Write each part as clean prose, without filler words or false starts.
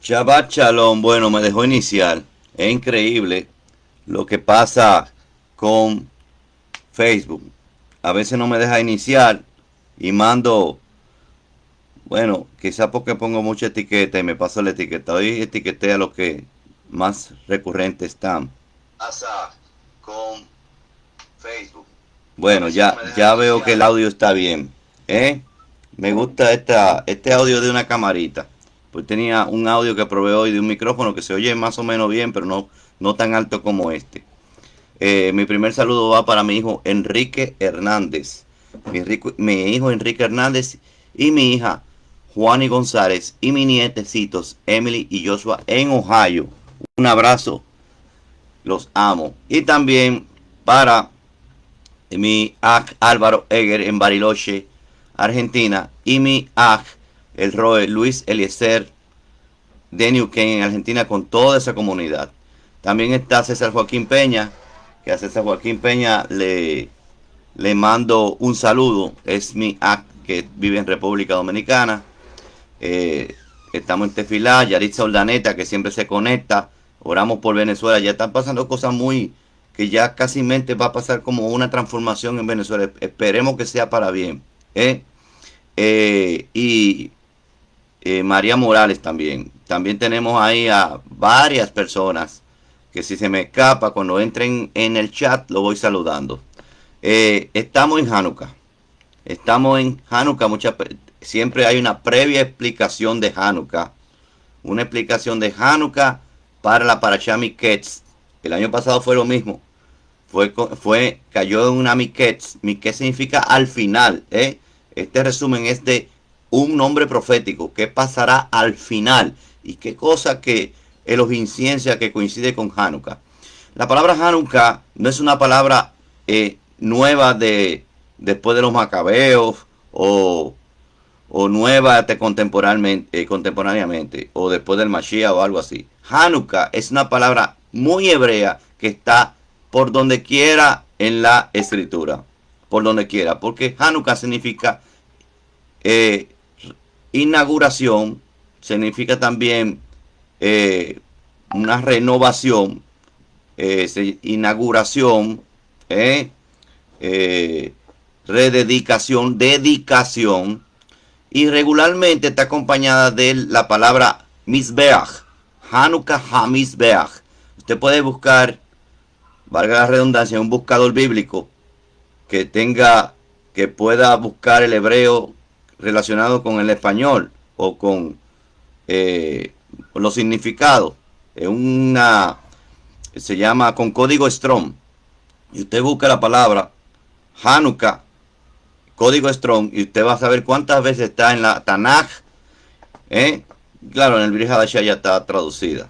Shabbat Shalom, bueno, me dejó iniciar. Es increíble lo que pasa con Facebook. A veces no me deja iniciar y mando, bueno, quizá porque pongo mucha etiqueta y me paso la etiqueta. Hoy etiqueté a los que más recurrentes están. Pasa con Facebook. Bueno, ya veo que el audio está bien. ¿Eh? Me gusta este audio de una camarita. Pues tenía un audio que probé hoy de un micrófono que se oye más o menos bien, pero no tan alto como este. Mi primer saludo va para mi hijo Enrique Hernández. Mi hijo Enrique Hernández y mi hija Juani González y mis nietecitos Emily y Joshua en Ohio. Un abrazo, los amo. Y también para mi aj Álvaro Eger en Bariloche, Argentina, y mi aj el Roe Luis Eliezer de Neuquén en Argentina, con toda esa comunidad. También está César Joaquín Peña, que a César Joaquín Peña le mando un saludo. Es mi aj que vive en República Dominicana. Estamos en Tefilá, Yaritza Ordaneta, que siempre se conecta. Oramos por Venezuela. Ya están pasando cosas muy que ya casi mente va a pasar como una transformación en Venezuela. Esperemos que sea para bien. Y María Morales también. También tenemos ahí a varias personas que si se me escapa, cuando entren en el chat, lo voy saludando. Estamos en Hanukkah. Estamos en Hanukkah. Siempre hay una previa explicación de Hanukkah. Una explicación de Hanukkah para la Parashá Miketz. El año pasado fue lo mismo. Cayó en una Miketz. Miketz significa al final. Este resumen es de un nombre profético. ¿Qué pasará al final? Y qué cosa que Elohim ciencia que coincide con Hanukkah. La palabra Hanukkah no es una palabra nueva después de los macabeos o nueva contemporáneamente o después del Mashiach o algo así. Hanukkah es una palabra muy hebrea que está por donde quiera en la escritura. Por donde quiera. Porque Hanukkah significa inauguración, significa también una renovación, inauguración, rededicación, dedicación, y regularmente está acompañada de la palabra Mizbeach, Hanukkah HaMizbeach. Usted puede buscar, valga la redundancia, un buscador bíblico que pueda buscar el hebreo relacionado con el español o con los significados. Se llama con código Strong. Y usted busca la palabra Hanukkah, código Strong, y usted va a saber cuántas veces está en la Tanaj. Claro, en el Brit Hadashah ya está traducida.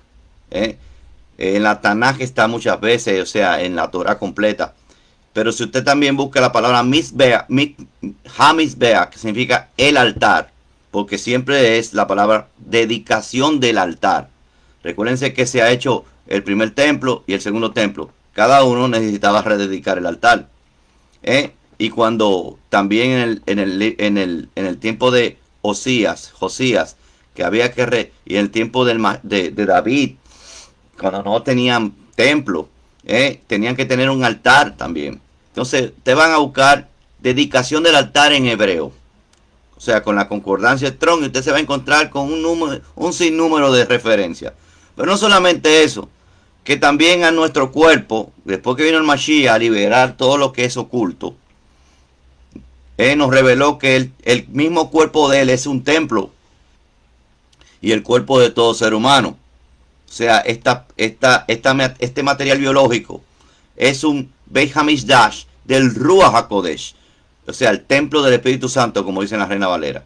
En la Tanaj está muchas veces, o sea, en la Torah completa. Pero si usted también busca la palabra HaMizbeach, que significa el altar, porque siempre es la palabra dedicación del altar. Recuérdense que se ha hecho el primer templo y el segundo templo. Cada uno necesitaba rededicar el altar. Y cuando también en el tiempo de Josías, que había y en el tiempo de David, cuando no tenían templo, tenían que tener un altar también. Entonces, te van a buscar dedicación del altar en hebreo. O sea, con la concordancia Strong, y usted se va a encontrar con un sinnúmero de referencias. Pero no solamente eso, que también a nuestro cuerpo, después que vino el Mashiach a liberar todo lo que es oculto, nos reveló que el mismo cuerpo de él es un templo y el cuerpo de todo ser humano. O sea, este material biológico es un Beit HaMikdash del Ruach HaKodesh. O sea, el templo del Espíritu Santo, como dice la Reina Valera.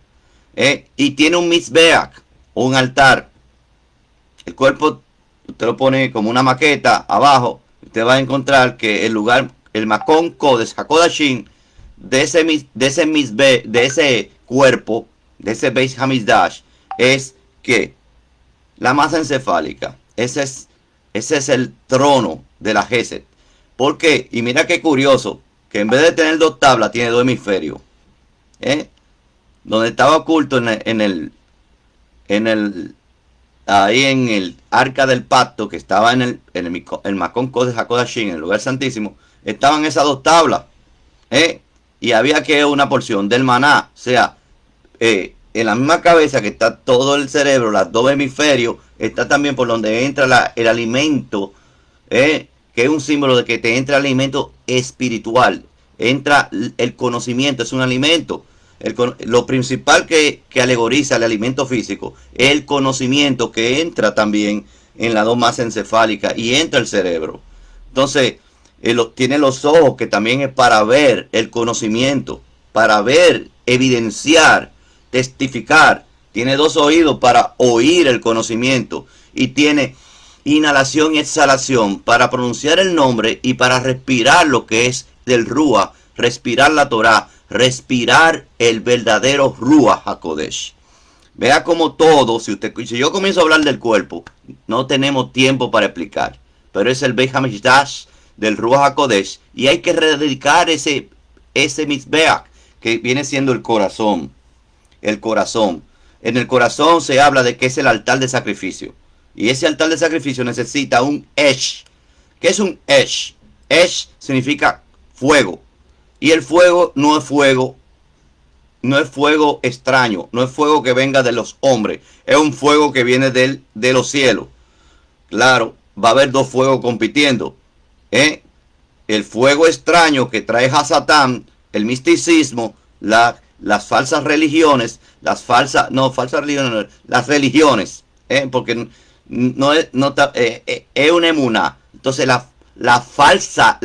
Y tiene un Mizbeach, un altar. El cuerpo, usted lo pone como una maqueta abajo. Usted va a encontrar que el lugar, el Makon Kodesh HaKodashim, de ese cuerpo, de ese Beit HaMikdash, es que la masa encefálica, ese es el trono de la Gesed. ¿Por qué? Y mira qué curioso, que en vez de tener dos tablas, tiene dos hemisferios. Donde estaba oculto en el ahí en el arca del pacto que estaba el Macón Kodesh HaKodashim, en el lugar santísimo, estaban esas dos tablas, y había que una porción del maná, o sea, en la misma cabeza que está todo el cerebro, los dos hemisferios, está también por donde entra el alimento, que es un símbolo de que te entra el alimento espiritual, entra el conocimiento, es un alimento. Lo principal que alegoriza el alimento físico es el conocimiento, que entra también en la dos masa encefálica y entra el cerebro. Entonces, tiene los ojos, que también es para ver el conocimiento, para ver, evidenciar, testificar. Tiene dos oídos para oír el conocimiento, y tiene inhalación y exhalación para pronunciar el nombre y para respirar lo que es del Ruach, respirar la Torah, respirar el verdadero Ruach HaKodesh. Vea como todo, si yo comienzo a hablar del cuerpo, no tenemos tiempo para explicar, pero es el Beit HaMikdash del Ruach HaKodesh, y hay que rededicar ese Mizbeach, que viene siendo el corazón. El corazón. En el corazón se habla de que es el altar de sacrificio, y ese altar de sacrificio necesita un Esh. ¿Qué es un Esh? Esh significa fuego. Y el fuego no es fuego extraño, no es fuego que venga de los hombres, es un fuego que viene de los cielos. Claro, va a haber dos fuegos compitiendo. El fuego extraño que trae Hasatán, el misticismo, las falsas religiones, las religiones, porque es una emuná. Entonces la falsedad,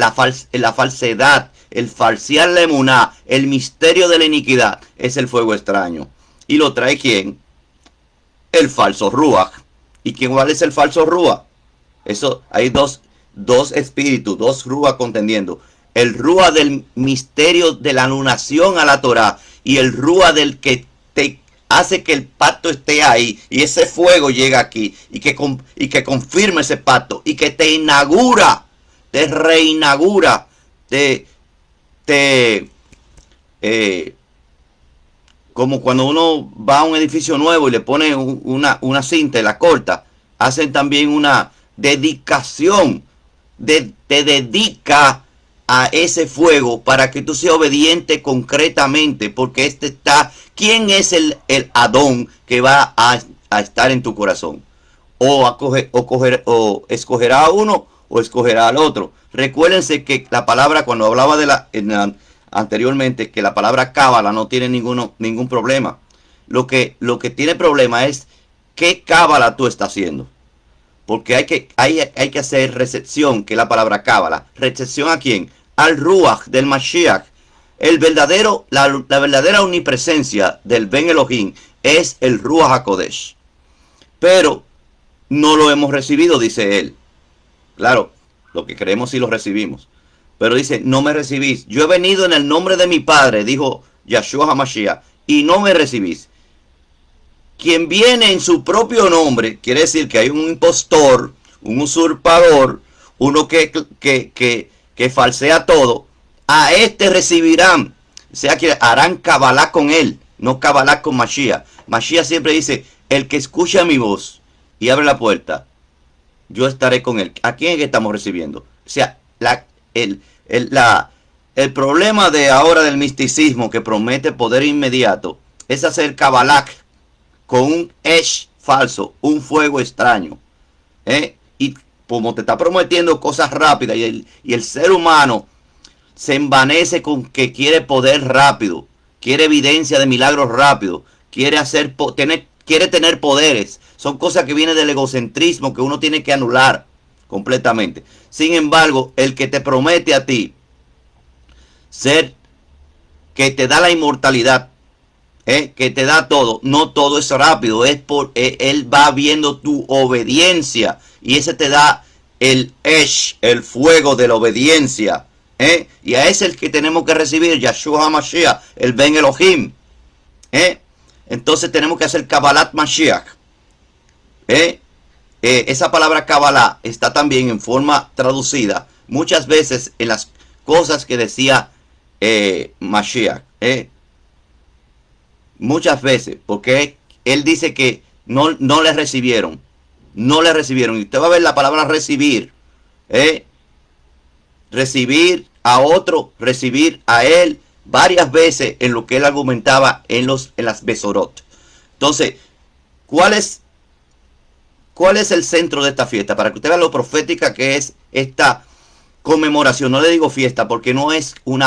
el falsear la emuná, el misterio de la iniquidad, es el fuego extraño. ¿Y lo trae quién? El falso Ruach. ¿Y cuál es el falso Ruach? Eso, hay dos espíritus, dos Ruach contendiendo. El Ruach del misterio de la anunación a la Torah, y el Ruach del que te hace que el pacto esté ahí, y ese fuego llega aquí, y que confirma ese pacto, y que te inaugura, te reinaugura, como cuando uno va a un edificio nuevo y le pone una cinta y la corta, hacen también una dedicación, te dedica a ese fuego para que tú seas obediente concretamente, porque ¿quién es el Adón que va a estar en tu corazón? O escogerá a uno o escogerá al otro. Recuérdense que la palabra, cuando hablaba anteriormente, que la palabra cábala no tiene ningún problema. Lo que tiene problema es qué cábala tú estás haciendo. Porque hay que hacer recepción, que es la palabra cábala. ¿Recepción a quién? Al Ruach del Mashiach. La verdadera omnipresencia del Ben Elohim es el Ruach HaKodesh. Pero no lo hemos recibido, dice él. Claro, lo que creemos sí lo recibimos. Pero dice, no me recibís. Yo he venido en el nombre de mi Padre, dijo Yahshua HaMashiach, y no me recibís. Quien viene en su propio nombre, quiere decir que hay un impostor, un usurpador, uno que falsea todo. A este recibirán, o sea que harán cabalá con él, no cabalá con Mashiach. Mashiach siempre dice, el que escucha mi voz y abre la puerta, yo estaré con él. ¿A quién es que estamos recibiendo? O sea, el problema de ahora del misticismo, que promete poder inmediato, es hacer cabalá con un Esh falso, un fuego extraño. Y como te está prometiendo cosas rápidas, y el ser humano se envanece con que quiere poder rápido, quiere evidencia de milagros rápido, quiere tener poderes. Son cosas que vienen del egocentrismo que uno tiene que anular completamente. Sin embargo, el que te promete a ti que te da la inmortalidad, que te da todo, no todo es rápido, él va viendo tu obediencia, y ese te da el Esh, el fuego de la obediencia, y a ese es el que tenemos que recibir, Yahshua HaMashiach, el Ben Elohim. Entonces tenemos que hacer Kabbalat Mashiach. Esa palabra Kabbalah está también en forma traducida muchas veces en las cosas que decía Mashiach. Muchas veces, porque él dice que no le recibieron. no le recibieron. Y usted va a ver la palabra recibir. Recibir a otro, recibir a él, varias veces en lo que él argumentaba en las Besorot. Entonces, ¿cuál es el centro de esta fiesta? Para que usted vea lo profética que es esta conmemoración. No le digo fiesta porque no es un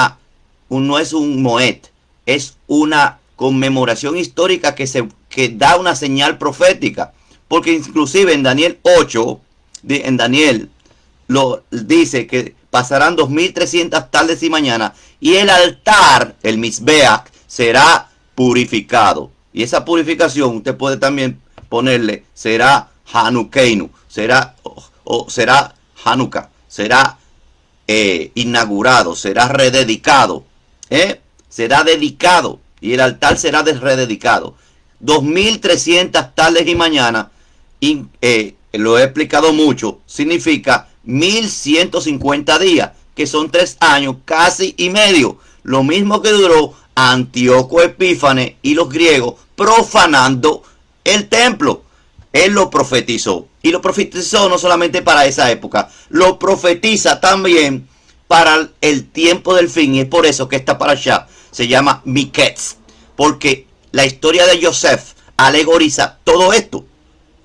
Moed, es una conmemoración histórica que da una señal profética. Porque inclusive en Daniel 8, en Daniel lo dice que pasarán 2300 tardes y mañanas y el altar, el Mizbeach, será purificado. Y esa purificación usted puede también ponerle, será Hanukeinu, será Hanukkah, será inaugurado, será rededicado, será dedicado y el altar será rededicado. 2300 tardes y mañanas, lo he explicado mucho, significa 1150 días, que son 3 años casi y medio, lo mismo que duró Antíoco Epífanes y los griegos profanando el templo. Él lo profetizó, y lo profetizó no solamente para esa época, lo profetiza también para el tiempo del fin, y es por eso que esta parashá se llama Miketz, porque la historia de Yosef alegoriza todo esto,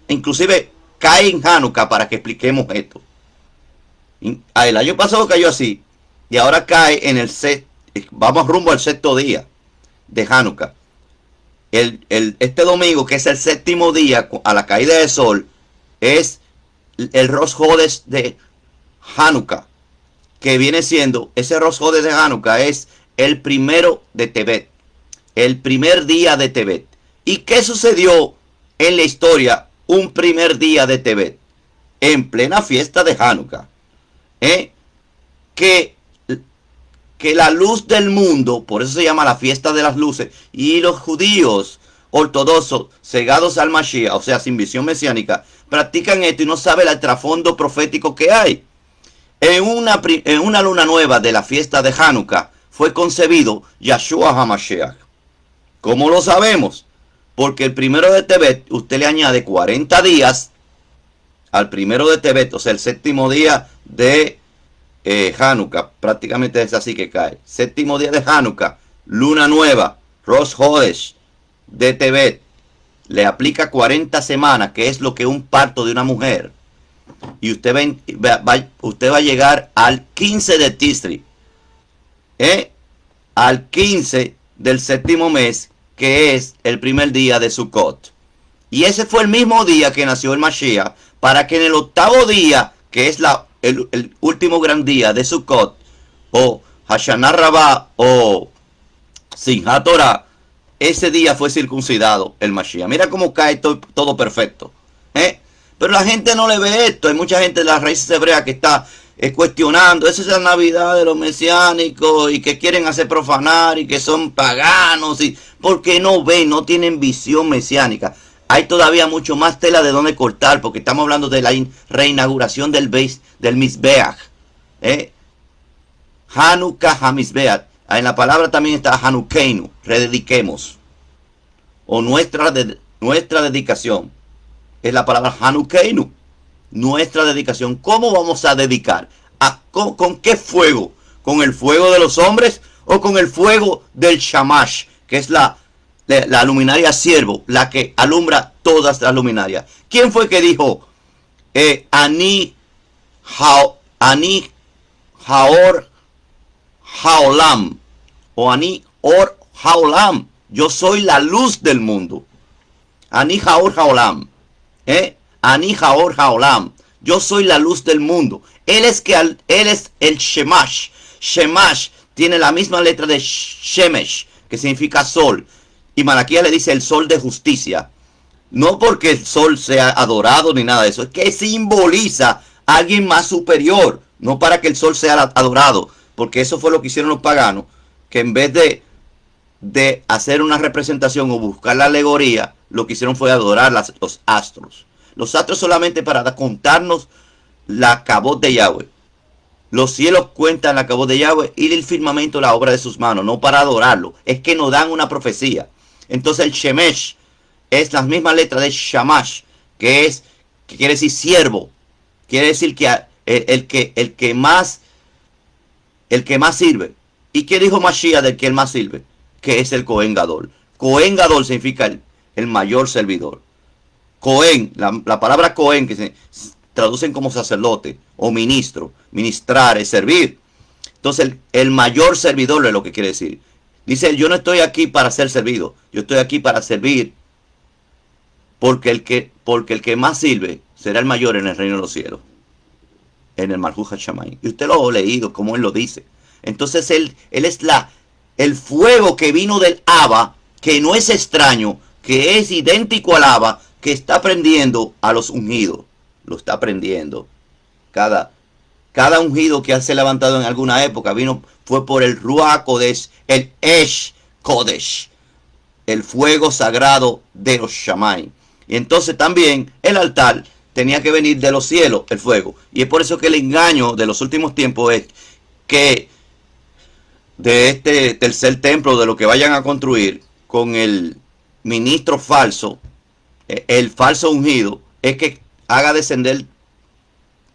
inclusive cae en Hanukkah para que expliquemos esto. El año pasado cayó así, y ahora cae en vamos rumbo al 6º día de Hanukkah. Este domingo, que es el 7º día a la caída del sol, es el Rosh Hodesh de Hanukkah, que viene siendo, ese Rosh Hodesh de Hanukkah es el primero de Tebet, el primer día de Tebet. ¿Y qué sucedió en la historia un primer día de Tebet? En plena fiesta de Hanukkah, que la luz del mundo, por eso se llama la fiesta de las luces, y los judíos ortodoxos cegados al Mashiach, o sea, sin visión mesiánica, practican esto y no saben el trasfondo profético que hay. En una luna nueva de la fiesta de Hanukkah fue concebido Yahshua HaMashiach. ¿Cómo lo sabemos? Porque el primero de Tebet, usted le añade 40 días al primero de Tebet, o sea, el 7º día de Hanukkah, prácticamente es así que cae. 7º día de Hanukkah, luna nueva, Rosh Hodesh de Tebet, le aplica 40 semanas, que es lo que un parto de una mujer. Y usted va a llegar al 15 de Tisri, al 15 del 7º mes, que es el primer día de Sukkot. Y ese fue el mismo día que nació el Mashiach, para que en el 8º día, que es el último gran día de Sukkot, o Hashanah Rabbah, o Simchat Torah, ese día fue circuncidado el Mashiach. Mira cómo cae todo perfecto. Pero la gente no le ve esto. Hay mucha gente de las raíces hebreas que está cuestionando. Esa es la Navidad de los mesiánicos y que quieren hacer profanar y que son paganos. Porque no ven, no tienen visión mesiánica. Hay todavía mucho más tela de donde cortar, porque estamos hablando de la reinauguración del Mizbeach. Hanukkah HaMizbeach. En la palabra también está Hanukeinu, redediquemos. O nuestra dedicación. Es la palabra Hanukeinu, nuestra dedicación. ¿Cómo vamos a dedicar? ¿Con qué fuego? ¿Con el fuego de los hombres o con el fuego del Shamash, que es la luminaria siervo, la que alumbra todas las luminarias? ¿Quién fue que dijo Ani Haor Haolam, o Ani Or Haolam? Yo soy la luz del mundo. Ani Haor Haolam. Ani Haor Haolam. Yo soy la luz del mundo. Él es el Shemash. Shemash tiene la misma letra de Shemesh, que significa sol. Y Malaquías le dice el sol de justicia. No porque el sol sea adorado ni nada de eso. Es que simboliza a alguien más superior. No para que el sol sea adorado. Porque eso fue lo que hicieron los paganos. Que en vez de hacer una representación o buscar la alegoría, lo que hicieron fue adorar los astros. Los astros solamente para contarnos la cabot de Yahweh. Los cielos cuentan la cabot de Yahweh y el firmamento la obra de sus manos, no para adorarlo. Es que nos dan una profecía. Entonces el Shemesh es la misma letra de Shamash, que que quiere decir siervo. Quiere decir que el que más sirve. ¿Y qué dijo Mashiach del que el más sirve? Que es el Cohen Gadol. Cohen Gadol significa el mayor servidor. Cohen, la palabra Cohen, que se traducen como sacerdote o ministro, ministrar es servir. Entonces el mayor servidor es lo que quiere decir. Dice él, yo no estoy aquí para ser servido, yo estoy aquí para servir, porque el que más sirve será el mayor en el reino de los cielos, en el Malhut HaShamayim. Y usted lo ha leído, como él lo dice. Entonces él es el fuego que vino del Abba, que no es extraño, que es idéntico al Abba, que está prendiendo a los ungidos. Lo está prendiendo. Cada ungido que se ha levantado en alguna época fue por el Ruach Kodesh, el Esh Kodesh, el fuego sagrado de los Shamayim. Y entonces también el altar tenía que venir de los cielos, el fuego. Y es por eso que el engaño de los últimos tiempos es que de este tercer templo, de lo que vayan a construir con el ministro falso, el falso ungido, es que haga descender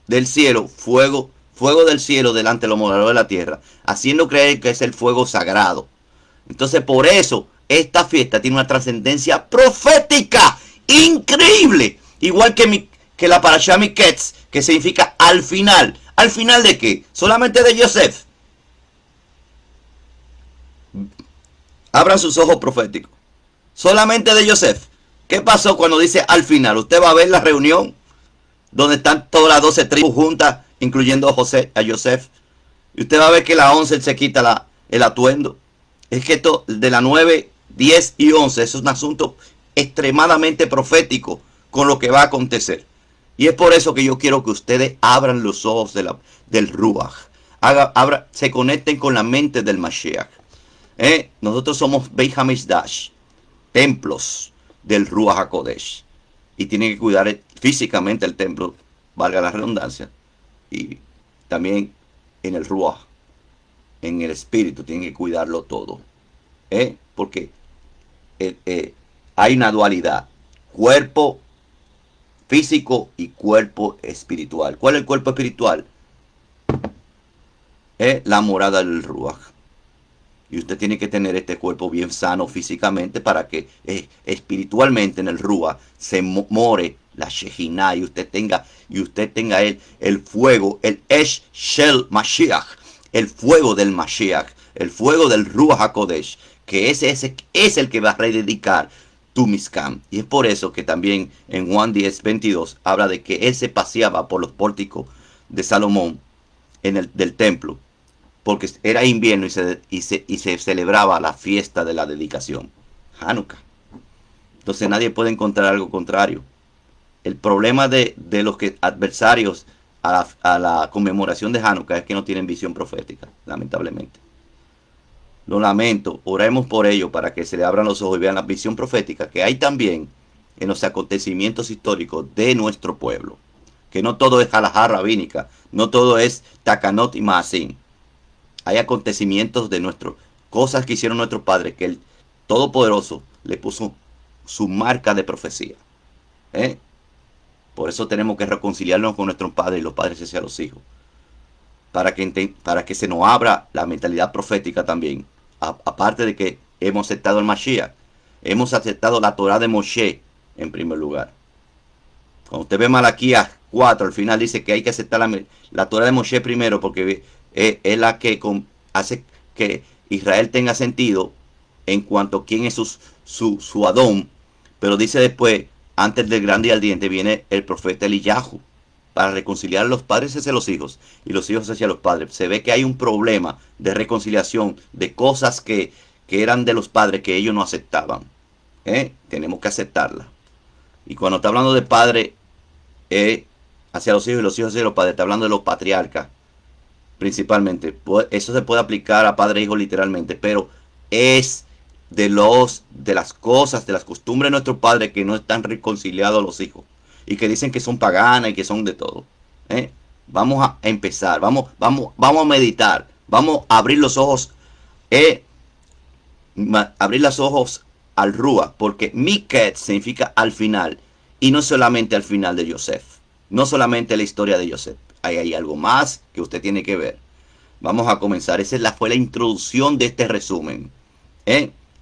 del cielo fuego del cielo delante de los moradores de la tierra, haciendo creer que es el fuego sagrado. Entonces por eso esta fiesta tiene una trascendencia profética increíble, igual que la Parashá Miketz, que significa al final. ¿Al final de qué? Solamente de Yosef. Abran sus ojos proféticos. Solamente de Yosef. ¿Qué pasó cuando dice al final? Usted va a ver la reunión donde están todas las 12 tribus juntas, incluyendo a Yosef. Y usted va a ver que la 11 se quita el atuendo. Es que esto de la 9, 10 y 11 es un asunto extremadamente profético con lo que va a acontecer. Y es por eso que yo quiero que ustedes abran los ojos del Ruach. Se conecten con la mente del Mashiach. Nosotros somos Beit HaMikdash, templos del Ruach HaKodesh. Y tienen que cuidar físicamente el templo, valga la redundancia. Y también en el Ruach, en el espíritu, tienen que cuidarlo todo. Porque hay una dualidad. Cuerpo físico y cuerpo espiritual. ¿Cuál es el cuerpo espiritual? La morada del Ruach. Y usted tiene que tener este cuerpo bien sano físicamente para que espiritualmente en el Ruach se more la Shejinah y usted tenga el fuego, el Esh Shel Mashiach, el fuego del Mashiach, el fuego del Ruach HaKodesh, que ese es el que va a rededicar tu Mizkan. Y es por eso que también en Juan 10, 22 habla de que él se paseaba por los pórticos de Salomón del templo, porque era invierno y se celebraba la fiesta de la dedicación, Hanukkah. Entonces nadie puede encontrar algo contrario. El problema de los adversarios a la conmemoración de Hanukkah es que no tienen visión profética, lamentablemente. Lo lamento, oremos por ello para que se le abran los ojos y vean la visión profética que hay también en los acontecimientos históricos de nuestro pueblo. Que no todo es halajá rabínica, no todo es takanot y maasim. Hay acontecimientos cosas que hicieron nuestros padres que el Todopoderoso le puso su marca de profecía. Por eso tenemos que reconciliarnos con nuestros padres y los padres hacia los hijos. Para que se nos abra la mentalidad profética también. Aparte de que hemos aceptado el Mashiach, hemos aceptado la Torah de Moshe en primer lugar. Cuando usted ve Malaquías 4, al final dice que hay que aceptar la Torah de Moshe primero porque es la que hace que Israel tenga sentido en cuanto a quién es su Adón. Pero dice después, antes del grande y ardiente, viene el profeta Eliyahu para reconciliar a los padres hacia los hijos y los hijos hacia los padres. Se ve que hay un problema de reconciliación de cosas que eran de los padres que ellos no aceptaban. Tenemos que aceptarla. Y cuando está hablando de padre hacia los hijos y los hijos hacia los padres, está hablando de los patriarcas principalmente. Eso se puede aplicar a padre e hijo literalmente, pero es de las cosas, de las costumbres de nuestros padres que no están reconciliados a los hijos y que dicen que son paganas y que son de todo. Vamos a empezar, vamos a meditar, vamos a abrir los ojos, abrir los ojos al Ruach, porque Miketz significa al final y no solamente al final de Yosef. No solamente la historia de Joseph. Hay algo más que usted tiene que ver. Vamos a comenzar. Fue la introducción de este resumen.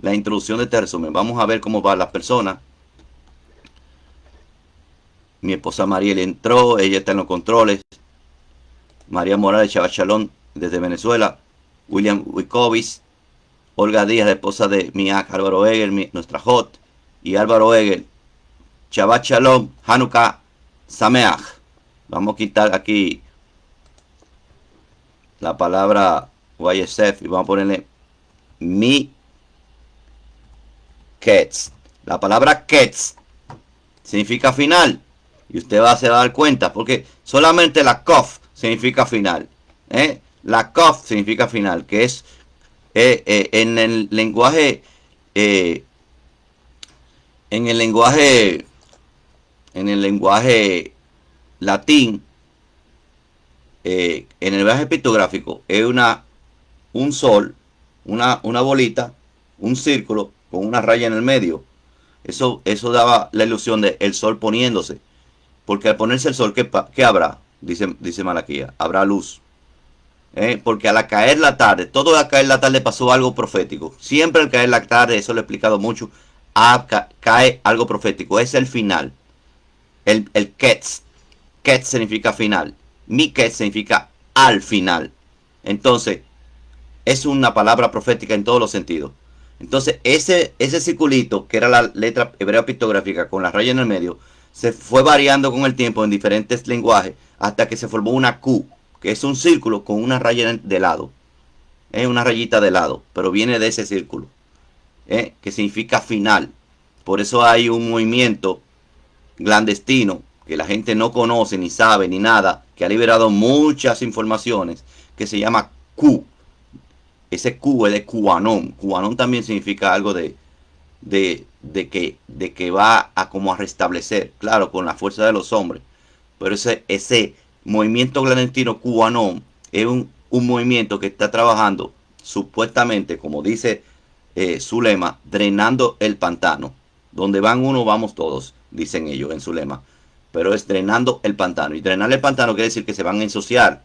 La introducción de este resumen. Vamos a ver cómo van las personas. Mi esposa Mariel entró. Ella está en los controles. María Morales Shabbat Shalom desde Venezuela. William Wickovis. Olga Díaz, la esposa de Miak. Álvaro Egel, nuestra hot. Y Álvaro Egel. Shabbat Shalom. Hanukkah Sameach. Vamos a quitar aquí la palabra YSF y vamos a ponerle mi Ketz. La palabra Ketz significa final. Y usted se va a dar cuenta porque solamente la Kof significa final. La Kof significa final, que es en el lenguaje latín, en el lenguaje pictográfico, es un sol, una bolita, un círculo con una raya en el medio. Eso daba la ilusión de el sol poniéndose. Porque al ponerse el sol, ¿qué habrá? Dice Malaquía, habrá luz. Porque al caer la tarde, todo al caer la tarde pasó algo profético. Siempre al caer la tarde, eso lo he explicado mucho, cae algo profético. Es el final. El Ketz. Ketz significa final. Mi Ketz significa al final. Entonces, es una palabra profética en todos los sentidos. Entonces, ese circulito, que era la letra hebrea pictográfica con la raya en el medio, se fue variando con el tiempo en diferentes lenguajes hasta que se formó una Q, que es un círculo con una raya de lado. Es una rayita de lado, pero viene de ese círculo, que significa final. Por eso hay un movimiento clandestino que la gente no conoce, ni sabe, ni nada, que ha liberado muchas informaciones, que se llama Q. Ese Q es de QAnon. QAnon también significa algo de que va a como a restablecer, claro, con la fuerza de los hombres. Pero ese movimiento clandestino QAnon es un movimiento que está trabajando supuestamente, como dice su lema, drenando el pantano. Donde van uno, vamos todos, dicen ellos en su lema. Pero es drenando el pantano. Y drenar el pantano quiere decir que se van a ensuciar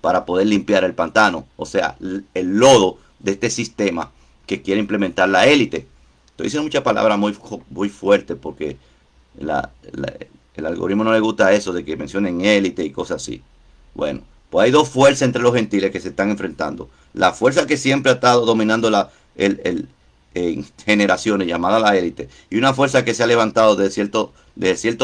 para poder limpiar el pantano. O sea, el lodo de este sistema que quiere implementar la élite. Estoy diciendo muchas palabras muy fuertes porque el algoritmo no le gusta eso de que mencionen élite y cosas así. Bueno, pues hay dos fuerzas entre los gentiles que se están enfrentando. La fuerza que siempre ha estado dominando en generaciones, llamada la élite, y una fuerza que se ha levantado de cierto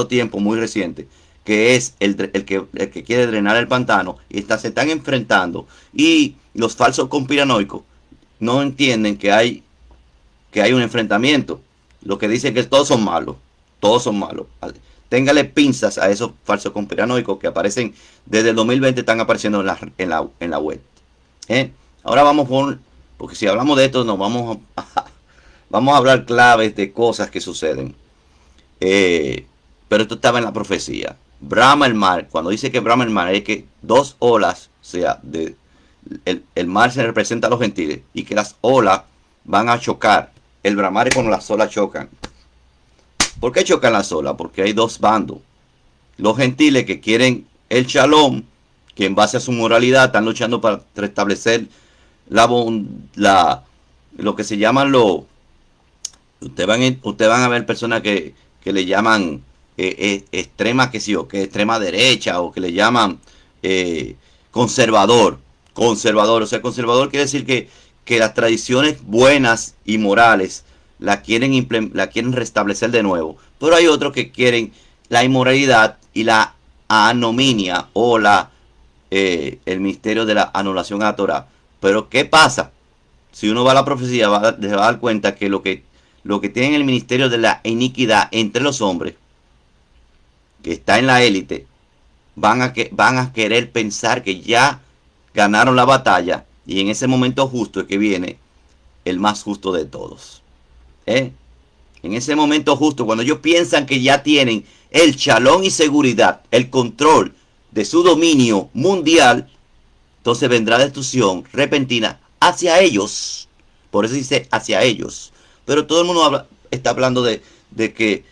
tiempo muy reciente, que es el que quiere drenar el pantano, y se están enfrentando. Y los falsos conspiranoicos no entienden que hay un enfrentamiento. Lo que dicen que todos son malos. Todos son malos. Téngale pinzas a esos falsos conspiranoicos que aparecen desde el 2020, están apareciendo en la web. Ahora porque si hablamos de esto, nos vamos a hablar claves de cosas que suceden. Pero esto estaba en la profecía. Brama el mar. Cuando dice que brama el mar, es que dos olas, o sea, el mar se representa a los gentiles, y que las olas van a chocar. El bramar es cuando las olas chocan. ¿Por qué chocan las olas? Porque hay dos bandos. Los gentiles que quieren el shalom, que en base a su moralidad están luchando para restablecer lo que se llaman Ustedes van a ver personas que le llaman extrema, que sí, o que extrema derecha, o que le llaman conservador. Conservador, o sea, conservador quiere decir que las tradiciones buenas y morales la quieren restablecer de nuevo. Pero hay otros que quieren la inmoralidad y la anominia, o el misterio de la anulación a la Torah. Pero ¿qué pasa? Si uno va a la profecía, se va a dar cuenta que lo que tienen el ministerio de la iniquidad entre los hombres, que está en la élite, van a querer pensar que ya ganaron la batalla, y en ese momento justo es que viene el más justo de todos. En ese momento justo, cuando ellos piensan que ya tienen el shalom y seguridad, el control de su dominio mundial, entonces vendrá destrucción repentina hacia ellos. Por eso dice hacia ellos. Pero todo el mundo está hablando de que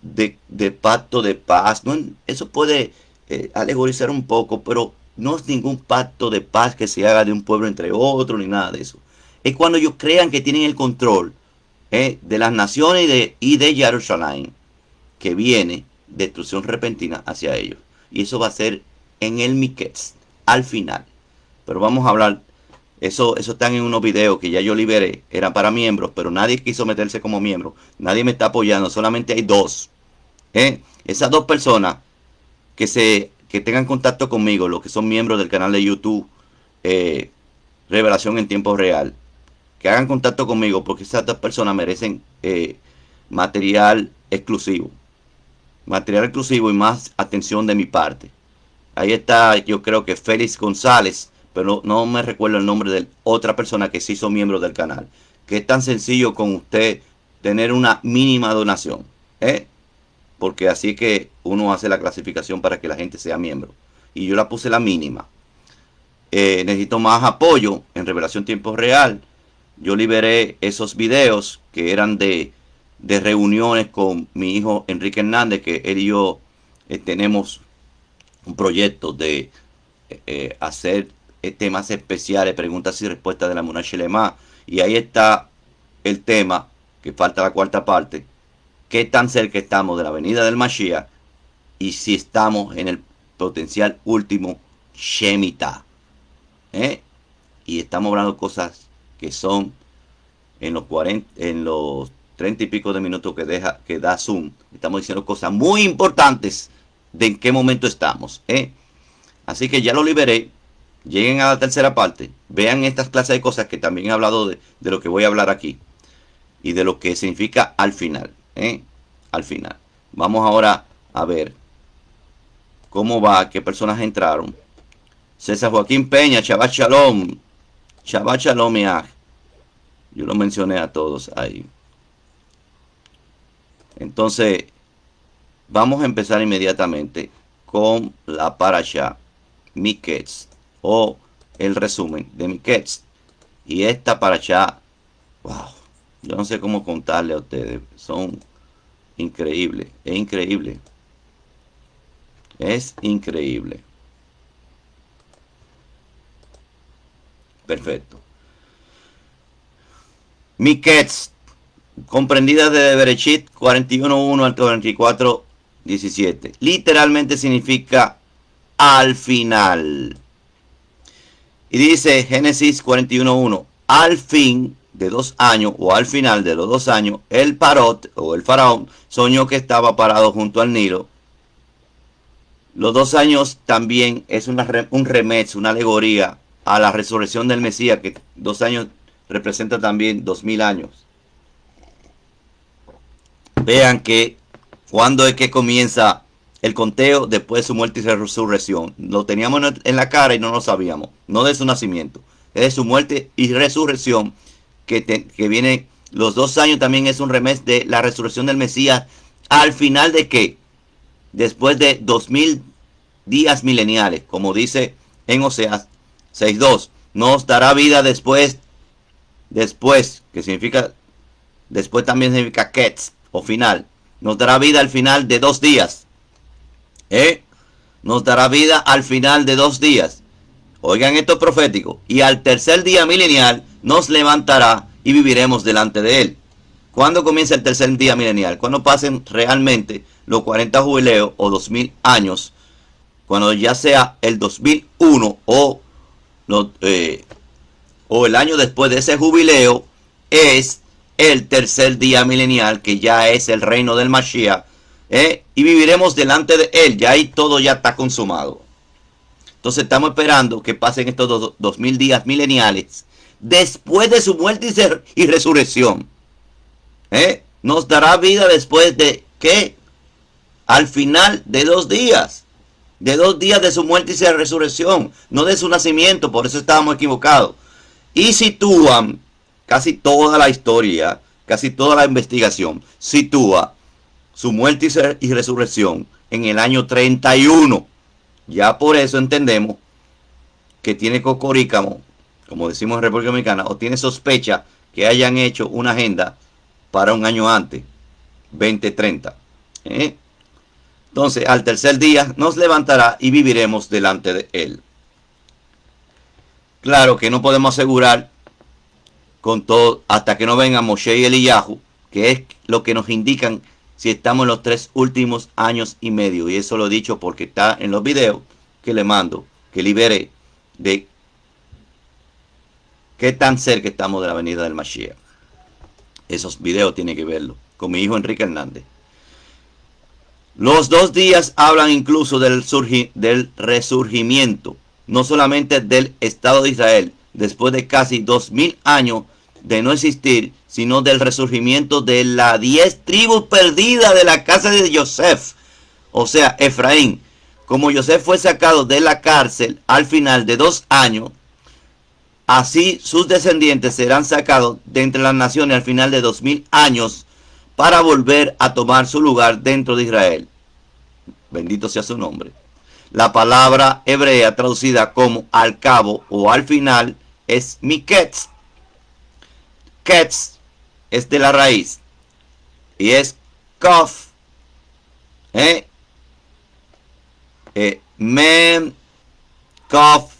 de pacto de paz. No, eso puede alegorizar un poco, pero no es ningún pacto de paz que se haga de un pueblo entre otro, ni nada de eso. Es cuando ellos crean que tienen el control de las naciones y de Jerusalén, que viene destrucción repentina hacia ellos. Y eso va a ser en el Miquets, al final. Pero vamos a hablar, eso están en unos videos que ya yo liberé, eran para miembros, pero nadie quiso meterse como miembro. Nadie me está apoyando, solamente hay dos. Esas dos personas que tengan contacto conmigo, los que son miembros del canal de YouTube, Revelación en Tiempo Real, que hagan contacto conmigo, porque esas dos personas merecen material exclusivo. Material exclusivo y más atención de mi parte. Ahí está, yo creo que Félix González, pero no me recuerdo el nombre de otra persona que se hizo miembro del canal. Que es tan sencillo con usted tener una mínima donación. Porque así es que uno hace la clasificación para que la gente sea miembro. Y yo la puse la mínima. Necesito más apoyo en Revelación Tiempo Real. Yo liberé esos videos que eran de reuniones con mi hijo Enrique Hernández, que él y yo tenemos un proyecto de hacer temas especiales, preguntas y respuestas de la Emuná Shelema. Y ahí está el tema, que falta la cuarta parte. ¿Qué tan cerca estamos de la venida del Mashiach? Y si estamos en el potencial último Shemitah. Y estamos hablando de cosas que son en los 30 y pico de minutos que da Zoom. Estamos diciendo cosas muy importantes de en qué momento estamos. Así que ya lo liberé. Lleguen a la tercera parte. Vean estas clases de cosas que también he hablado de lo que voy a hablar aquí. Y de lo que significa al final. Al final. Vamos ahora a ver cómo va, qué personas entraron. César Joaquín Peña, Shabbat Shalom. Shabbat Shalom, yo lo mencioné a todos ahí. Entonces, vamos a empezar inmediatamente con la parasha Miquets, o el resumen de Miquets. Y esta parasha, wow, yo no sé cómo contarle a ustedes, son increíbles, es increíble. Es increíble. Perfecto. Miquets, comprendida de Bereshit 41.1 al 44.17. Literalmente significa al final. Y dice Génesis 41.1, al fin de 2 años, o al final de los 2 años, el Parot, o el faraón, soñó que estaba parado junto al Nilo. Los 2 años también es un remez, una alegoría a la resurrección del Mesías, que 2 años representa también 2000 años. Vean que cuando es que comienza el conteo después de su muerte y resurrección. Lo teníamos en la cara y no lo sabíamos. No de su nacimiento. Es de su muerte y resurrección que viene. Los 2 años también es un remés de la resurrección del Mesías. Al final de que, después de 2000 días mileniales, como dice en Oseas 6.2, nos dará vida después, que significa, después también significa ketz, o final. Nos dará vida al final de 2 días. Nos dará vida al final de 2 días. Oigan esto profético. Y al tercer día milenial nos levantará y viviremos delante de él. ¿Cuándo comienza el tercer día milenial? Cuando pasen realmente los 40 jubileos o 2000 años. Cuando ya sea el 2001 o el año después de ese jubileo, es el tercer día milenial, que ya es el reino del Mashiach. Y viviremos delante de él. Ya ahí todo ya está consumado. Entonces estamos esperando que pasen estos 2000 días mileniales después de su muerte y resurrección. Nos dará vida después de que al final de 2 días. De 2 días de su muerte y resurrección. No de su nacimiento. Por eso estábamos equivocados. Y sitúan casi toda la historia, casi toda la investigación, sitúa su muerte y resurrección en el año 31. Ya por eso entendemos que tiene cocorícamo, como decimos en República Dominicana, o tiene sospecha que hayan hecho una agenda para un año antes, 2030. ¿Eh? Entonces, al tercer día nos levantará y viviremos delante de él. Claro que no podemos asegurar con todo hasta que no venga Moshe y Eliyahu, que es lo que nos indican si estamos en los 3 últimos años y medio. Y eso lo he dicho porque está en los videos que le mando, que libere de qué tan cerca estamos de la venida del Mashiach. Esos videos tiene que verlo con mi hijo Enrique Hernández. Los 2 días hablan incluso del resurgimiento, no solamente del Estado de Israel, después de casi 2000 años de no existir, sino del resurgimiento de las 10 tribus perdidas de la casa de Yosef, o sea, Efraín. Como Yosef fue sacado de la cárcel al final de 2 años, así sus descendientes serán sacados de entre las naciones al final de 2000 años para volver a tomar su lugar dentro de Israel. Bendito sea su nombre. La palabra hebrea traducida como al cabo o al final es miketz. Ketz es de la raíz y es kof. Mem, kof,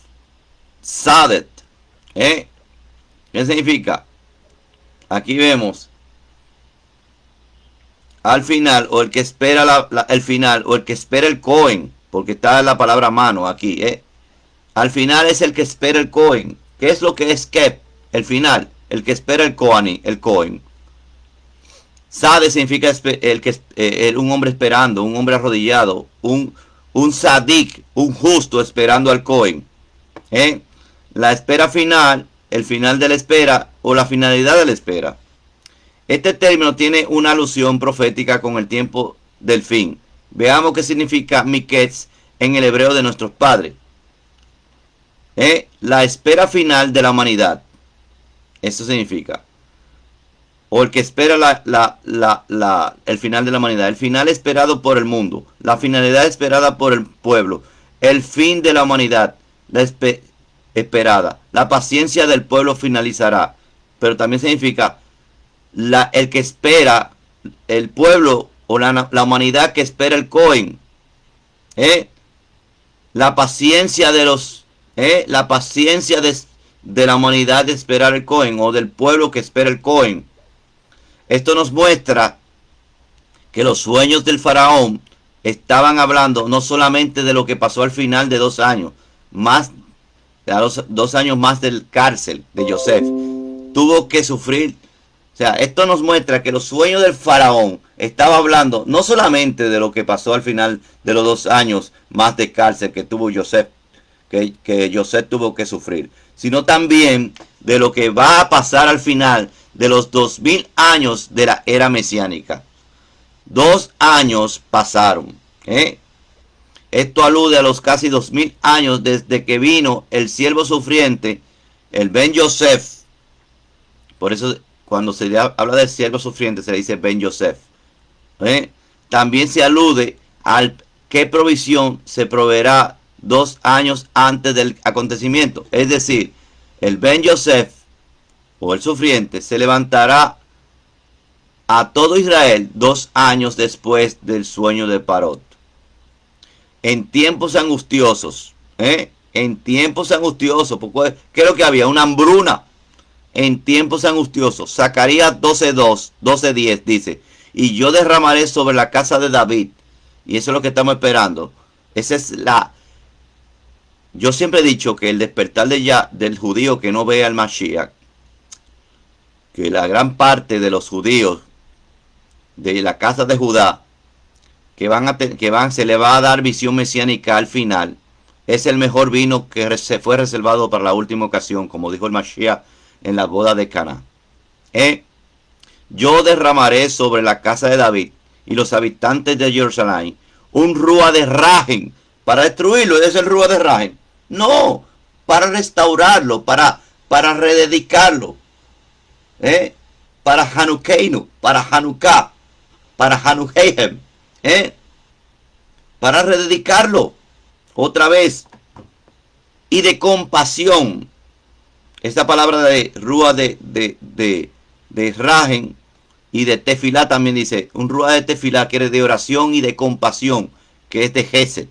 sadet. ¿Qué significa? Aquí vemos al final, o el que espera el final, o el que espera el Cohen, porque está la palabra mano aquí. Al final es el que espera el Cohen. ¿Qué es lo que es Kep? El final, el que espera el Cohen. Sade significa un hombre esperando, un hombre arrodillado, un sadik, un justo esperando al Cohen. La espera final, el final de la espera o la finalidad de la espera. Este término tiene una alusión profética con el tiempo del fin. Veamos qué significa miketz en el hebreo de nuestros padres. La espera final de la humanidad. Eso significa. O el que espera el final de la humanidad. El final esperado por el mundo. La finalidad esperada por el pueblo. El fin de la humanidad. La esperada. La paciencia del pueblo finalizará. Pero también significa el que espera, el pueblo o la humanidad que espera el Cohen. La paciencia de los la paciencia de la humanidad de esperar el Cohen, o del pueblo que espera el Cohen. Esto nos muestra que los sueños del faraón estaban hablando no solamente de lo que pasó al final de 2 años, más de los 2 años más del cárcel de Yosef. Tuvo que sufrir. O sea, esto nos muestra que los sueños del faraón estaba hablando no solamente de lo que pasó al final de los 2 años más de cárcel que tuvo Yosef, que Yosef tuvo que sufrir, sino también de lo que va a pasar al final de los 2000 años de la era mesiánica. 2 años pasaron. Esto alude a los casi 2000 años desde que vino el siervo sufriente, el Ben Yosef. Por eso cuando se habla del siervo sufriente se le dice Ben Yosef. También se alude al qué provisión se proveerá 2 años antes del acontecimiento. Es decir, el Ben Yosef o el sufriente se levantará a todo Israel 2 años después del sueño de Parot. En tiempos angustiosos. En tiempos angustiosos. Porque, ¿qué es lo que había? Una hambruna. En tiempos angustiosos. Zacarías 12:10 dice: y yo derramaré sobre la casa de David. Y eso es lo que estamos esperando. Esa es la... Yo siempre he dicho que el despertar del judío que no ve al Mashiach, que la gran parte de los judíos de la casa de Judá, se le va a dar visión mesiánica al final, es el mejor vino que se fue reservado para la última ocasión, como dijo el Mashiach en la boda de Caná. Yo derramaré sobre la casa de David y los habitantes de Jerusalén un rúa de Rajem para destruirlo. ¿Es el rúa de Rajem? No, para restaurarlo, para rededicarlo. Para Hanukkenu, para Hanukkah, para Hanukkah, para rededicarlo otra vez. Y de compasión. Esta palabra de rúa de Rajem Y de tefilá también dice, un ruá de tefilá que es de oración y de compasión, que es de Gesed.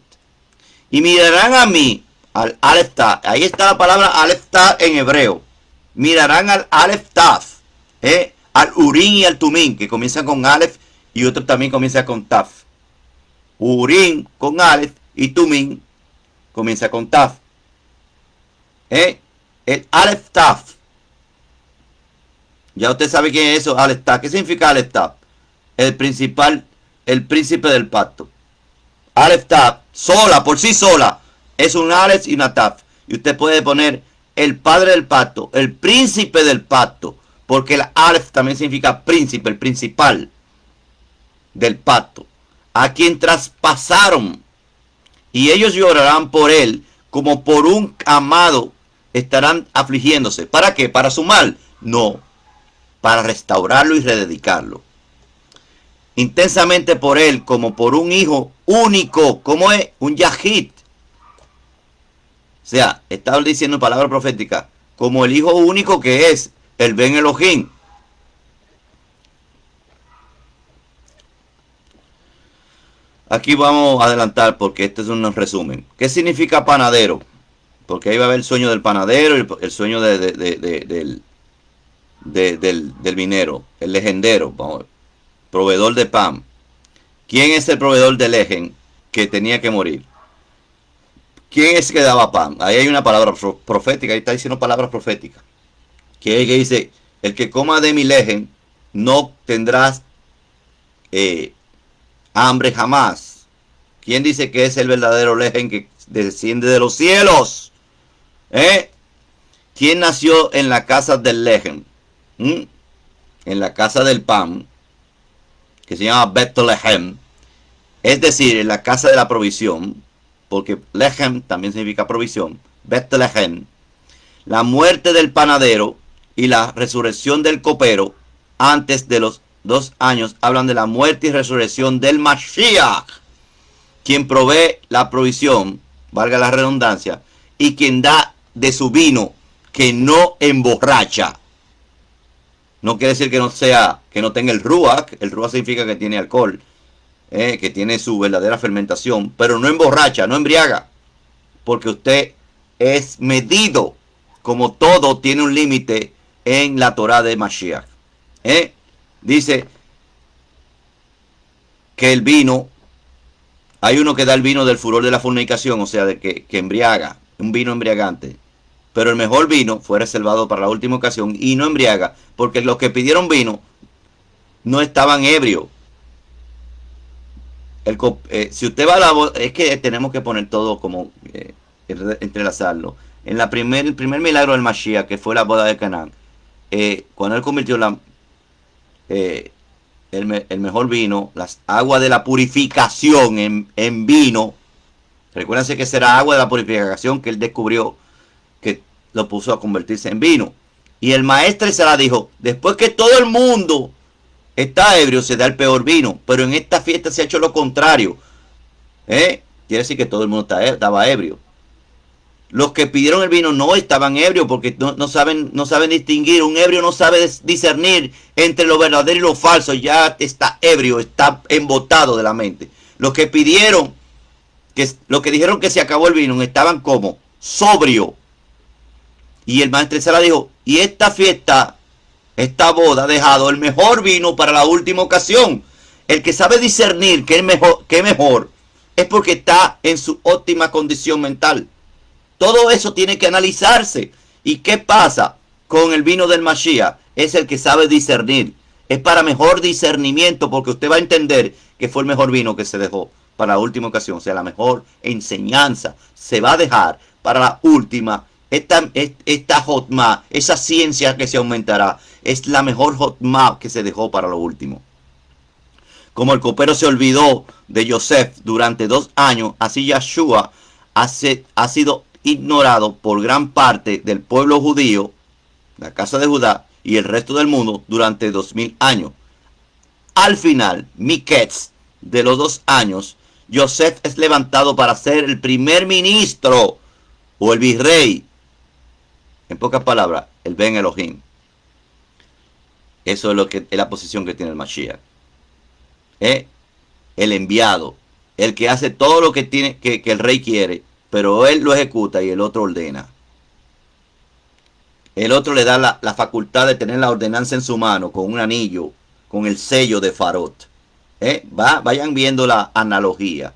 Y mirarán a mí, al Aleph Tav. Ahí está la palabra Aleph Tav en hebreo. Mirarán al Aleph Tav, al Urim y al Tumim, que comienzan con Aleph y otro también comienza con Tav. Urim con Aleph y Tumim comienza con Tav. El Aleph Tav. Ya usted sabe quién es eso, Aleph Tav. ¿Qué significa Aleph Tav? El principal, el príncipe del pacto. Aleph Tav, sola, por sí sola, es un Aleph y una Tav. Y usted puede poner el padre del pacto, el príncipe del pacto, porque el Aleph también significa príncipe, el principal del pacto, a quien traspasaron, y ellos llorarán por él como por un amado, estarán afligiéndose. ¿Para qué? ¿Para su mal? No, para restaurarlo y rededicarlo. Intensamente por él como por un hijo único, como es un Yahid. O sea, está diciendo en palabra profética, como el hijo único que es el Ben Elohim. Aquí vamos a adelantar porque este es un resumen. ¿Qué significa panadero? Porque ahí va a haber el sueño del panadero y el sueño del minero, el legendero, proveedor de pan. ¿Quién es el proveedor de lejen que tenía que morir? ¿Quién es que daba pan? Ahí hay una palabra profética, ahí está diciendo palabras proféticas. Que dice, el que coma de mi lejen no tendrás hambre jamás. ¿Quién dice que es el verdadero lejen que desciende de los cielos? ¿Quién nació en la casa del lejen? En la casa del pan, que se llama Bethlehem, es decir, en la casa de la provisión, porque lehem también significa provisión, Bethlehem, la muerte del panadero y la resurrección del copero antes de los 2 años hablan de la muerte y resurrección del Mashiach, quien provee la provisión, valga la redundancia, y quien da de su vino que no emborracha. No quiere decir que no sea, que no tenga el ruach significa que tiene alcohol, que tiene su verdadera fermentación, pero no emborracha, no embriaga, porque usted es medido, como todo tiene un límite en la Torah de Mashiach. Dice que el vino, hay uno que da el vino del furor de la fornicación, o sea, de que embriaga, un vino embriagante. Pero el mejor vino fue reservado para la última ocasión y no embriaga, porque los que pidieron vino no estaban ebrios. Si usted va a la boda, es que tenemos que poner todo como entrelazarlo. En el primer milagro del Mashiach, que fue la boda de Canaán, cuando él convirtió el mejor vino, las aguas de la purificación en vino, recuérdense que será agua de la purificación que él descubrió, que lo puso a convertirse en vino. Y el maestro se la dijo, después que todo el mundo está ebrio, se da el peor vino, pero en esta fiesta se ha hecho lo contrario. Quiere decir que todo el mundo estaba ebrio. Los que pidieron el vino no estaban ebrios porque no saben distinguir. Un ebrio no sabe discernir entre lo verdadero y lo falso. Ya está ebrio, está embotado de la mente. Los que dijeron que se acabó el vino estaban como sobrio. Y el maestro se la dijo, y esta fiesta, esta boda ha dejado el mejor vino para la última ocasión. El que sabe discernir que es mejor es porque está en su óptima condición mental. Todo eso tiene que analizarse. ¿Y qué pasa con el vino del Mashiach? Es el que sabe discernir. Es para mejor discernimiento, porque usted va a entender que fue el mejor vino que se dejó para la última ocasión. O sea, la mejor enseñanza se va a dejar para la última. Esta hotma, esa ciencia que se aumentará, es la mejor hotma que se dejó para lo último. Como el copero se olvidó de Yosef durante 2 años, así Yahshua ha sido ignorado por gran parte del pueblo judío, la casa de Judá y el resto del mundo durante 2000 años. Al final, Miketz, de los 2 años, Yosef es levantado para ser el primer ministro o el virrey. En pocas palabras, el Ben Elohim. Eso es lo que es la posición que tiene el Mashiach. El enviado, el que hace todo lo que tiene que el rey quiere, pero él lo ejecuta y el otro ordena. El otro le da la facultad de tener la ordenanza en su mano con un anillo, con el sello de Farot. Vayan viendo la analogía.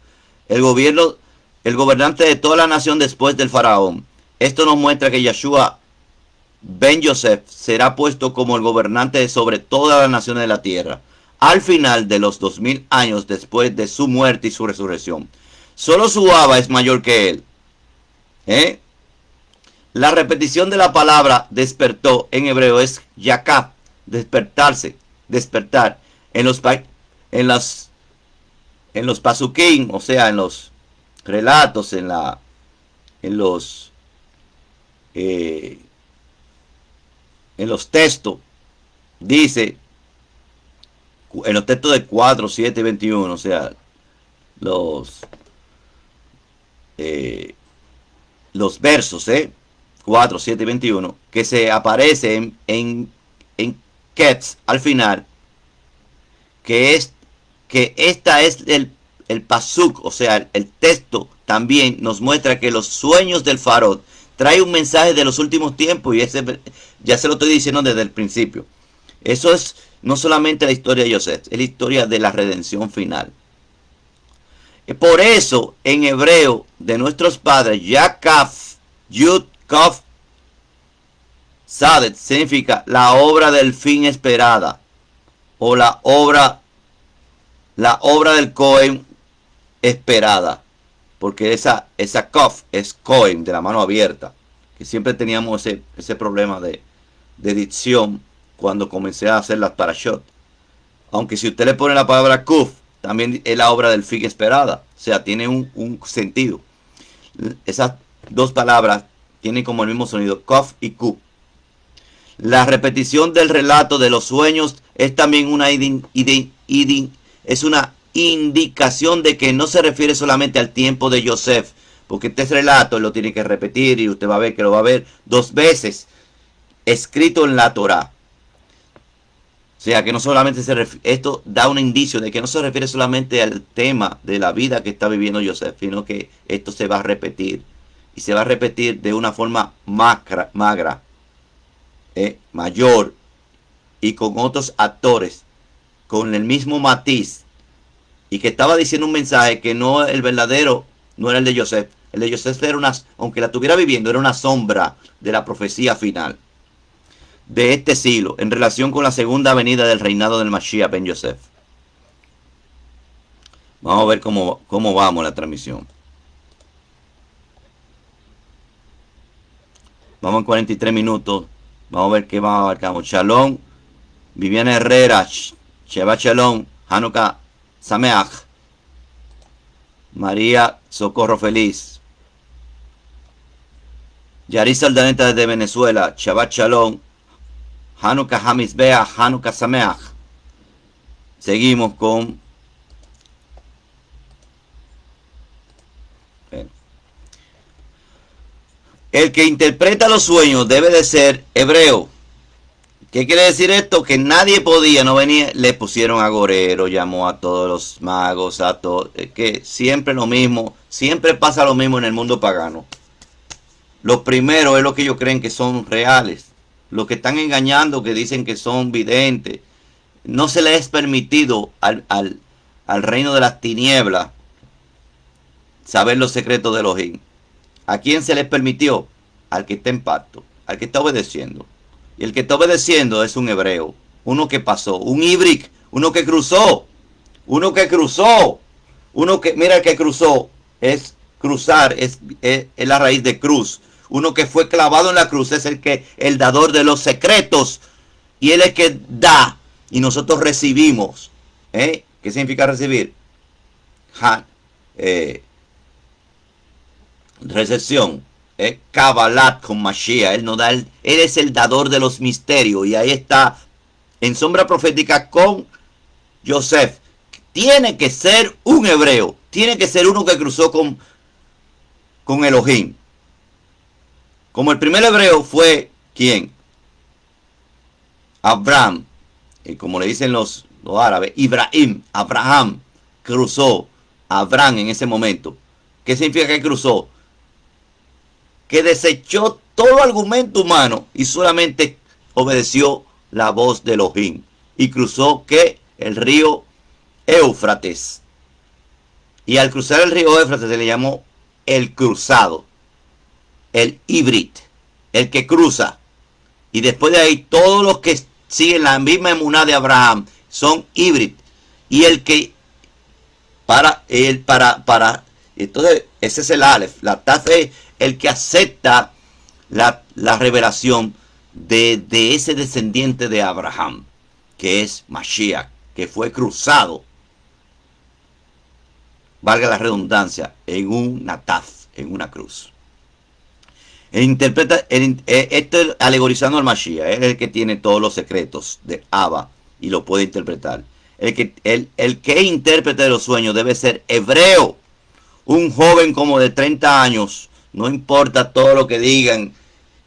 El gobernante de toda la nación después del faraón. Esto nos muestra que Yeshua Ben Yosef será puesto como el gobernante sobre todas las naciones de la tierra, al final de los 2000 años después de su muerte y su resurrección. Solo su Abba es mayor que él. La repetición de la palabra despertó en hebreo es yakab, despertarse, despertar. En los pasukim, o sea, en los relatos, en los textos, dice, en los textos de 4, 7 y 21, o sea, los versos, 4, 7 y 21, que se aparece en Ketz al final, que esta es el pasuk, o sea, el texto también nos muestra que los sueños del Farot trae un mensaje de los últimos tiempos, y ese ya se lo estoy diciendo desde el principio. Eso es no solamente la historia de Yosef, es la historia de la redención final. Por eso, en hebreo de nuestros padres, Yakaf, Yud, Kaf, Sadet, significa la obra del fin esperada, o la obra del Cohen esperada, porque esa Kaf es Cohen, de la mano abierta, que siempre teníamos ese problema de dicción cuando comencé a hacer las parashot. Aunque si usted le pone la palabra Kuf, también es la obra del fin esperada, o sea, tiene un sentido. Esas dos palabras tienen como el mismo sonido, Kaf y Kuf. La repetición del relato de los sueños es también una indicación de que no se refiere solamente al tiempo de Yosef, porque este relato lo tiene que repetir y usted va a ver que lo va a ver 2 veces escrito en la Torá. O sea, que no solamente esto da un indicio de que no se refiere solamente al tema de la vida que está viviendo Yosef, sino que esto se va a repetir. Y se va a repetir de una forma magra, mayor, y con otros actores, con el mismo matiz, y que estaba diciendo un mensaje que no, el verdadero no era el de Yosef. El de Yosef era aunque la estuviera viviendo, era una sombra de la profecía final de este siglo en relación con la segunda venida del reinado del Mashiach Ben Yosef. Vamos a ver cómo vamos la transmisión. Vamos en 43 minutos. Vamos a ver qué vamos a abarcar. Shalom, Viviana Herrera, Shabbat Shalom, Hanukkah Sameach, María Socorro Feliz, Yarisa Aldaneta desde Venezuela, Shabbat Shalom, Hanukkah Hamizbeach, Hanukkah Sameach. Seguimos con el que interpreta los sueños debe de ser hebreo. ¿Qué quiere decir esto? Que nadie podía, no venía, le pusieron agorero, llamó a todos los magos, a todos, que siempre lo mismo, siempre pasa lo mismo en el mundo pagano. Lo primero es lo que ellos creen que son reales. Los que están engañando, que dicen que son videntes, no se les es permitido al reino de las tinieblas saber los secretos de Elohim. ¿A quién se les permitió? Al que está en pacto, al que está obedeciendo. Y el que está obedeciendo es un hebreo, uno que pasó, un híbrido, uno que cruzó, mira, el que cruzó, es cruzar, es la raíz de cruz. Uno que fue clavado en la cruz es el dador de los secretos, y él es el que da, y nosotros recibimos. ¿Qué significa recibir? Recepción. Kabbalat con Mashiach. Él es el dador de los misterios. Y ahí está en sombra profética con Yosef. Tiene que ser un hebreo. Tiene que ser uno que cruzó con Elohim. Como el primer hebreo fue ¿quién? Abraham. como le dicen los árabes, Abraham cruzó, Abraham en ese momento. ¿Qué significa que cruzó? Que desechó todo argumento humano y solamente obedeció la voz de Elohim. Y cruzó que el río Éufrates. Y al cruzar el río Éufrates se le llamó el cruzado, el híbrid, el que cruza. Y después de ahí todos los que siguen la misma emuná de Abraham son híbrid. Y el que entonces ese es el Aleph. La Taf es el que acepta la revelación de ese descendiente de Abraham, que es Mashiach, que fue cruzado, valga la redundancia, en una Taf, en una cruz. Esto alegorizando al Mashiach, es el que tiene todos los secretos de Abba y lo puede interpretar. El que es intérprete de los sueños debe ser hebreo, un joven como de 30 años, no importa todo lo que digan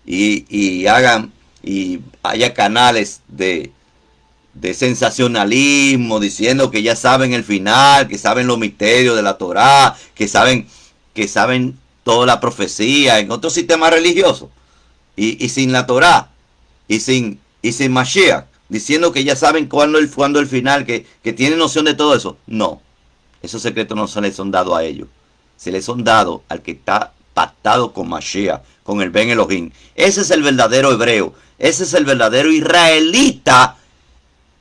y hagan y haya canales de sensacionalismo diciendo que ya saben el final, que saben los misterios de la Torá, que saben toda la profecía en otro sistema religioso y sin la Torá y sin Mashiach, diciendo que ya saben cuándo el final, que tienen noción de todo eso. No, esos secretos no se les son dados a ellos, se les son dados al que está pactado con Mashiach, con el Ben Elohim. Ese es el verdadero hebreo, ese es el verdadero israelita,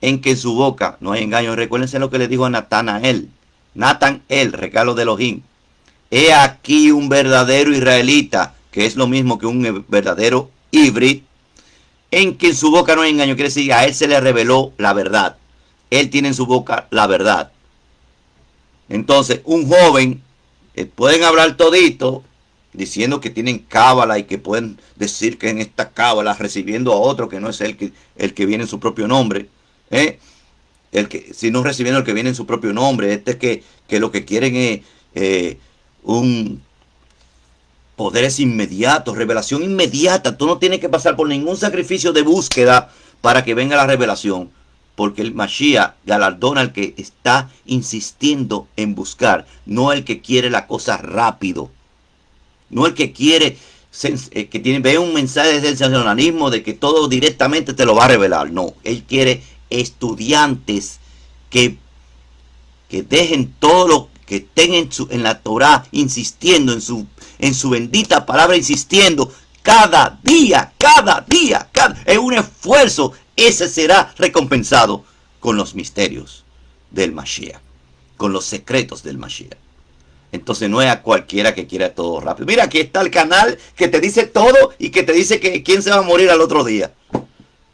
en que en su boca no hay engaño. Recuérdense lo que le dijo a Natanael, regalo de Elohim. He aquí un verdadero israelita, que es lo mismo que un verdadero híbrido, en que en su boca no hay engaño. Quiere decir, a él se le reveló la verdad. Él tiene en su boca la verdad. Entonces, un joven, pueden hablar todito, diciendo que tienen cábala y que pueden decir que en esta cábala recibiendo a otro que no es el que viene en su propio nombre. Sino recibiendo el que viene en su propio nombre. Que lo que quieren es un poderes inmediatos, revelación inmediata. Tú no tienes que pasar por ningún sacrificio de búsqueda para que venga la revelación, porque el Mashiach galardona al que está insistiendo en buscar, no el que quiere la cosa rápido, no el que quiere ve un mensaje de sensacionalismo de que todo directamente te lo va a revelar. No, él quiere estudiantes que dejen todo lo que estén en la Torah, insistiendo en su bendita palabra, insistiendo cada día, es un esfuerzo. Ese será recompensado con los misterios del Mashiach, con los secretos del Mashiach. Entonces no es a cualquiera que quiera todo rápido. Mira, aquí está el canal que te dice todo y que te dice que quién se va a morir al otro día.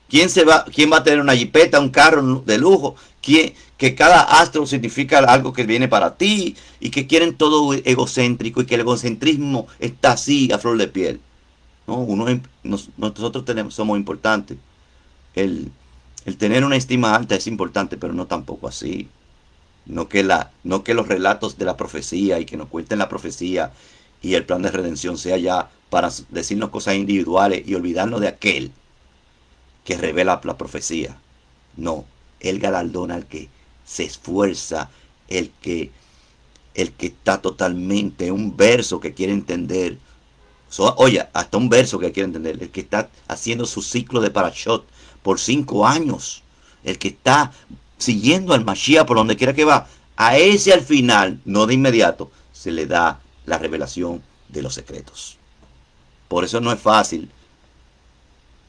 ¿Quién va a tener una jipeta, un carro de lujo? Que cada astro significa algo que viene para ti y que quieren todo egocéntrico y que el egocentrismo está así a flor de piel. No, nosotros somos importantes. El tener una estima alta es importante, pero no tampoco así. No que los relatos de la profecía y que nos cuenten la profecía y el plan de redención sea ya para decirnos cosas individuales y olvidarnos de aquel que revela la profecía. No, él galardona al que se esfuerza, el que está totalmente, un verso que quiere entender. Oye, hasta un verso que quiere entender. El que está haciendo su ciclo de Parashot por 5 años. El que está siguiendo al Mashiach por donde quiera que va. A ese al final, no de inmediato, se le da la revelación de los secretos. Por eso no es fácil.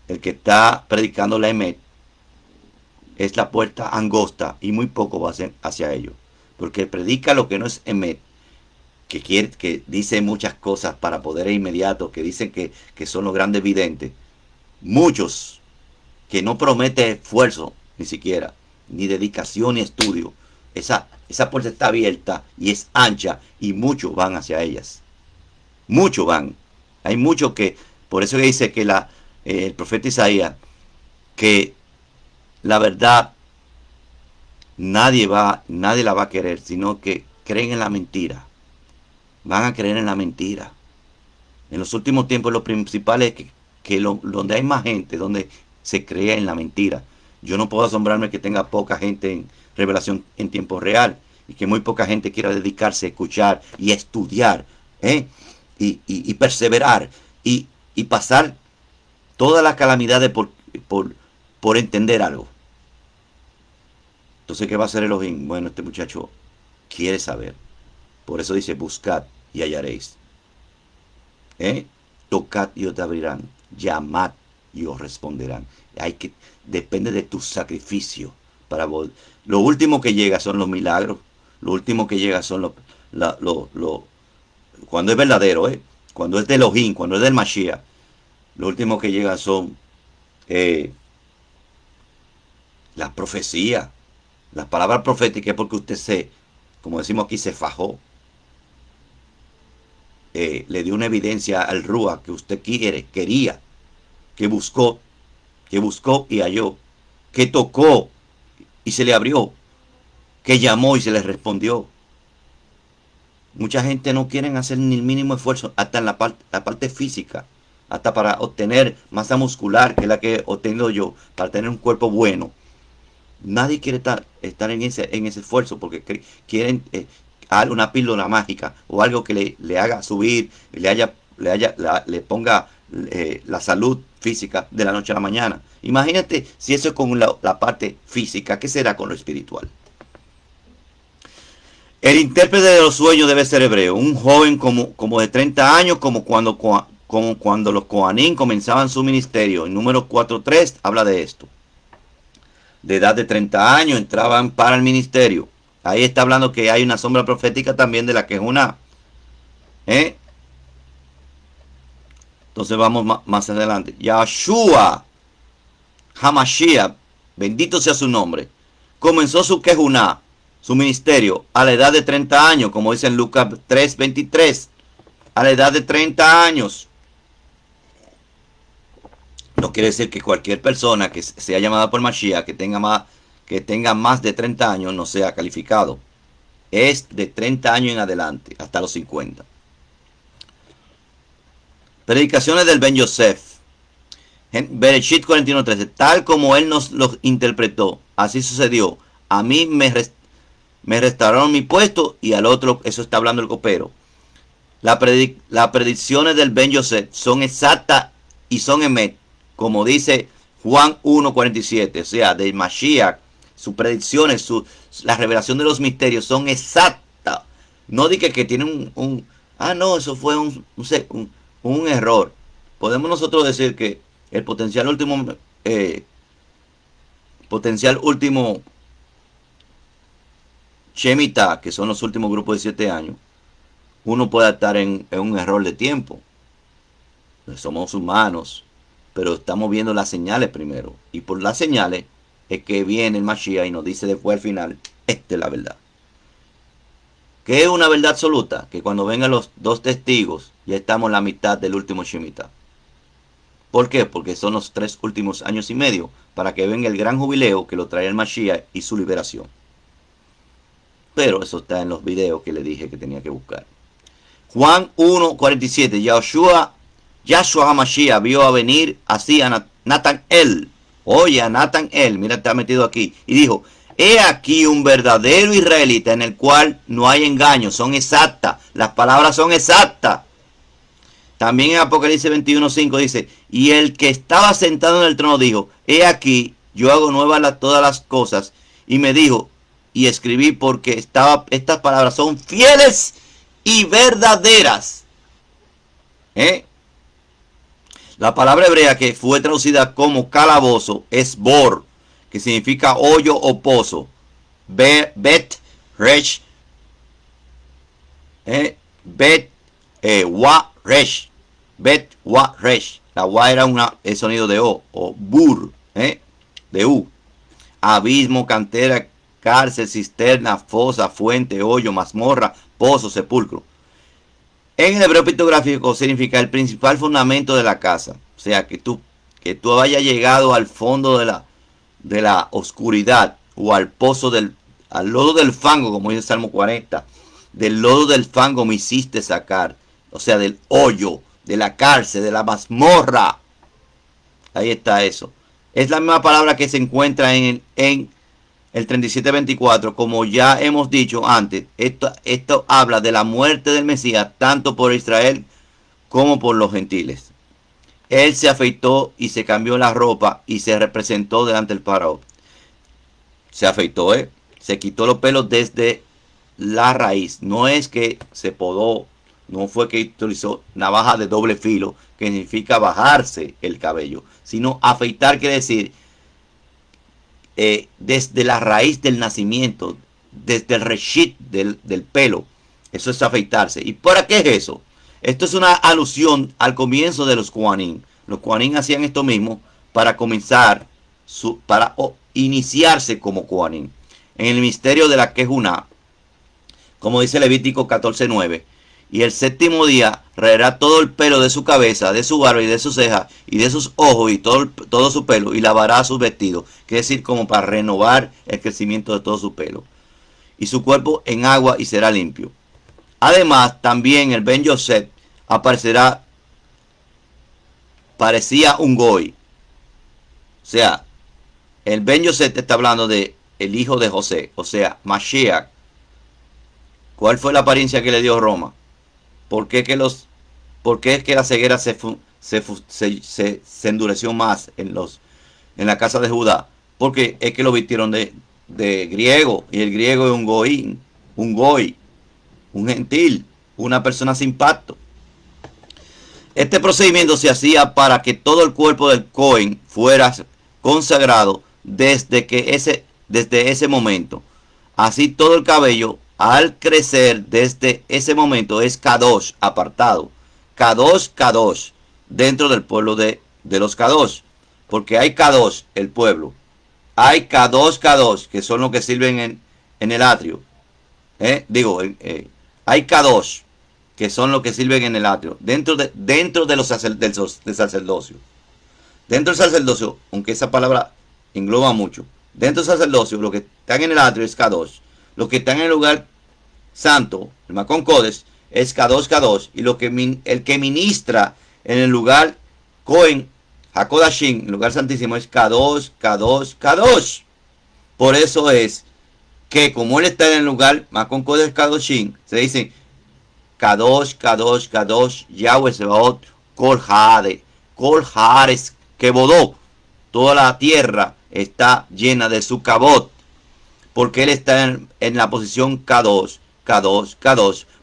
El que está predicando la Emet es la puerta angosta y muy poco va hacia ello. Porque predica lo que no es Emet, que dice muchas cosas para poderes inmediatos, que dicen que son los grandes videntes. Muchos que no promete esfuerzo, ni siquiera, ni dedicación ni estudio. Esa puerta está abierta y es ancha y muchos van hacia ellas. Muchos van. Hay muchos que, por eso que dice que el profeta Isaías, que la verdad nadie la va a querer, sino que creen en la mentira. Van a creer en la mentira. En los últimos tiempos lo principal es que donde hay más gente, donde se crea en la mentira. Yo no puedo asombrarme que tenga poca gente en revelación en tiempo real y que muy poca gente quiera dedicarse a escuchar y a estudiar, ¿eh? y perseverar y pasar todas las calamidades por, por entender algo. Entonces, ¿qué va a hacer Elohim? Bueno, este muchacho quiere saber. Por eso dice, buscad y hallaréis. ¿Eh? Tocad y os abrirán. Llamad y os responderán. Depende de tu sacrificio. Lo último que llega son los milagros. Lo último que llega son cuando es verdadero, cuando es de Elohim, cuando es del Mashiach. Lo último que llega son eh, las profecías. Las palabras proféticas, porque usted como decimos aquí, se fajó. Le dio una evidencia al Rúa que usted quería, que buscó y halló, que tocó y se le abrió, que llamó y se le respondió. Mucha gente no quiere hacer ni el mínimo esfuerzo, hasta en la parte física, hasta para obtener masa muscular, que es la que he obtenido yo, para tener un cuerpo bueno. Nadie quiere estar en ese esfuerzo porque quieren una píldora mágica o algo que le haga subir, le ponga la salud física de la noche a la mañana. Imagínate si eso es con la parte física, ¿qué será con lo espiritual? El intérprete de los sueños debe ser hebreo, un joven como de 30 años, como cuando los Kohanim comenzaban su ministerio. En número 4.3 habla de esto. De edad de 30 años entraban para el ministerio. Ahí está hablando que hay una sombra profética también de la que es una. Entonces vamos más adelante. Yahshua Hamashiach, bendito sea su nombre, comenzó su Kejuná, su ministerio, a la edad de 30 años, como dice en Lucas 3:23, a la edad de 30 años. No quiere decir que cualquier persona que sea llamada por Mashiach, que tenga más de 30 años, no sea calificado. Es de 30 años en adelante, hasta los 50. Predicaciones del Ben Yosef. Bereshit 41:13. Tal como él nos lo interpretó, así sucedió. A mí me restauraron mi puesto y al otro, eso está hablando el copero. Las predicciones del Ben Yosef son exactas y son emet, como dice Juan 1:47. O sea, de Mashiach, sus predicciones, la revelación de los misterios son exactas. No diga que tiene no, eso fue un error. Podemos nosotros decir que el potencial último Shemitah, que son los últimos grupos de 7 años, uno puede estar en un error de tiempo. Somos humanos, pero estamos viendo las señales primero. Y por las señales es que viene el Mashiach y nos dice después al final, esta es la verdad. ¿Qué es una verdad absoluta? Que cuando vengan los 2 testigos, ya estamos en la mitad del último Shemitah. ¿Por qué? Porque son los 3 últimos años y medio para que venga el gran jubileo que lo trae el Mashiach y su liberación. Pero eso está en los videos que le dije que tenía que buscar. Juan 1:47. Yahshua HaMashiach vio a venir así a Natanael. Oye, a Natanael, mira, está metido aquí. Y dijo, he aquí un verdadero israelita en el cual no hay engaño. Son exactas. Las palabras son exactas. También en Apocalipsis 21:5 dice, y el que estaba sentado en el trono dijo, he aquí, yo hago nuevas todas las cosas. Y me dijo, y escribí porque estas palabras son fieles y verdaderas. La palabra hebrea que fue traducida como calabozo es bor, que significa hoyo o pozo. Bet, resh, wa, resh. Bet, wa, resh. La wa era el sonido de O, o bur, de U. Abismo, cantera, cárcel, cisterna, fosa, fuente, hoyo, mazmorra, pozo, sepulcro. En el hebreo pictográfico significa el principal fundamento de la casa. O sea, que tú hayas llegado al fondo de la oscuridad o al pozo al lodo del fango, como dice el Salmo 40. Del lodo del fango me hiciste sacar. O sea, del hoyo, de la cárcel, de la mazmorra. Ahí está eso. Es la misma palabra que se encuentra en el 37:24, como ya hemos dicho antes. Esto habla de la muerte del Mesías, tanto por Israel como por los gentiles. Él se afeitó y se cambió la ropa y se representó delante del faraón. Se afeitó, se quitó los pelos desde la raíz. No es que se podó, no fue que utilizó navaja de doble filo, que significa bajarse el cabello, sino afeitar quiere decir desde la raíz del nacimiento, desde el reshit del pelo. Eso es afeitarse. ¿Y para qué es eso? Esto es una alusión al comienzo de los Kohanim. Los Kohanim hacían esto mismo para comenzar, para iniciarse como Kohanim. En el misterio de la Kejuná, como dice Levítico 14:9, y el séptimo día raerá todo el pelo de su cabeza, de su barba y de sus cejas y de sus ojos y todo su pelo, y lavará sus vestidos, quiere decir como para renovar el crecimiento de todo su pelo, y su cuerpo en agua y será limpio. Además, también el Ben Yosef aparecerá, parecía un goy. O sea, el Ben Yosef está hablando de el hijo de José, o sea, Mashiach. ¿Cuál fue la apariencia que le dio Roma? ¿Por qué es que la ceguera se endureció más en la casa de Judá? Porque es que lo vistieron de griego, y el griego es un goy, un gentil, una persona sin pacto. Este procedimiento se hacía para que todo el cuerpo del Cohen fuera consagrado desde ese momento. Así todo el cabello, al crecer desde ese momento, es Kadosh, apartado. Kadosh, dentro del pueblo de los Kadosh. Porque hay Kadosh, el pueblo. Hay Kadosh, que son los que sirven en el atrio. Hay Kadosh, que son los que sirven en el atrio. Dentro del sacerdocio. Dentro del sacerdocio, aunque esa palabra engloba mucho. Dentro del sacerdocio, los que están en el atrio es Kadosh. Los que están en el lugar santo, el Makon Kodesh, es Kadosh. Y el que ministra en el lugar Kohen, HaKodashim, el lugar santísimo, es Kadosh. Por eso es que como él está en el lugar Makon Kodesh Kadoshim, se dice Kadosh, Yahweh Sebaot, Kol Haaretz, que bodó. Toda la tierra está llena de su kabod, porque él está en la posición Kadosh,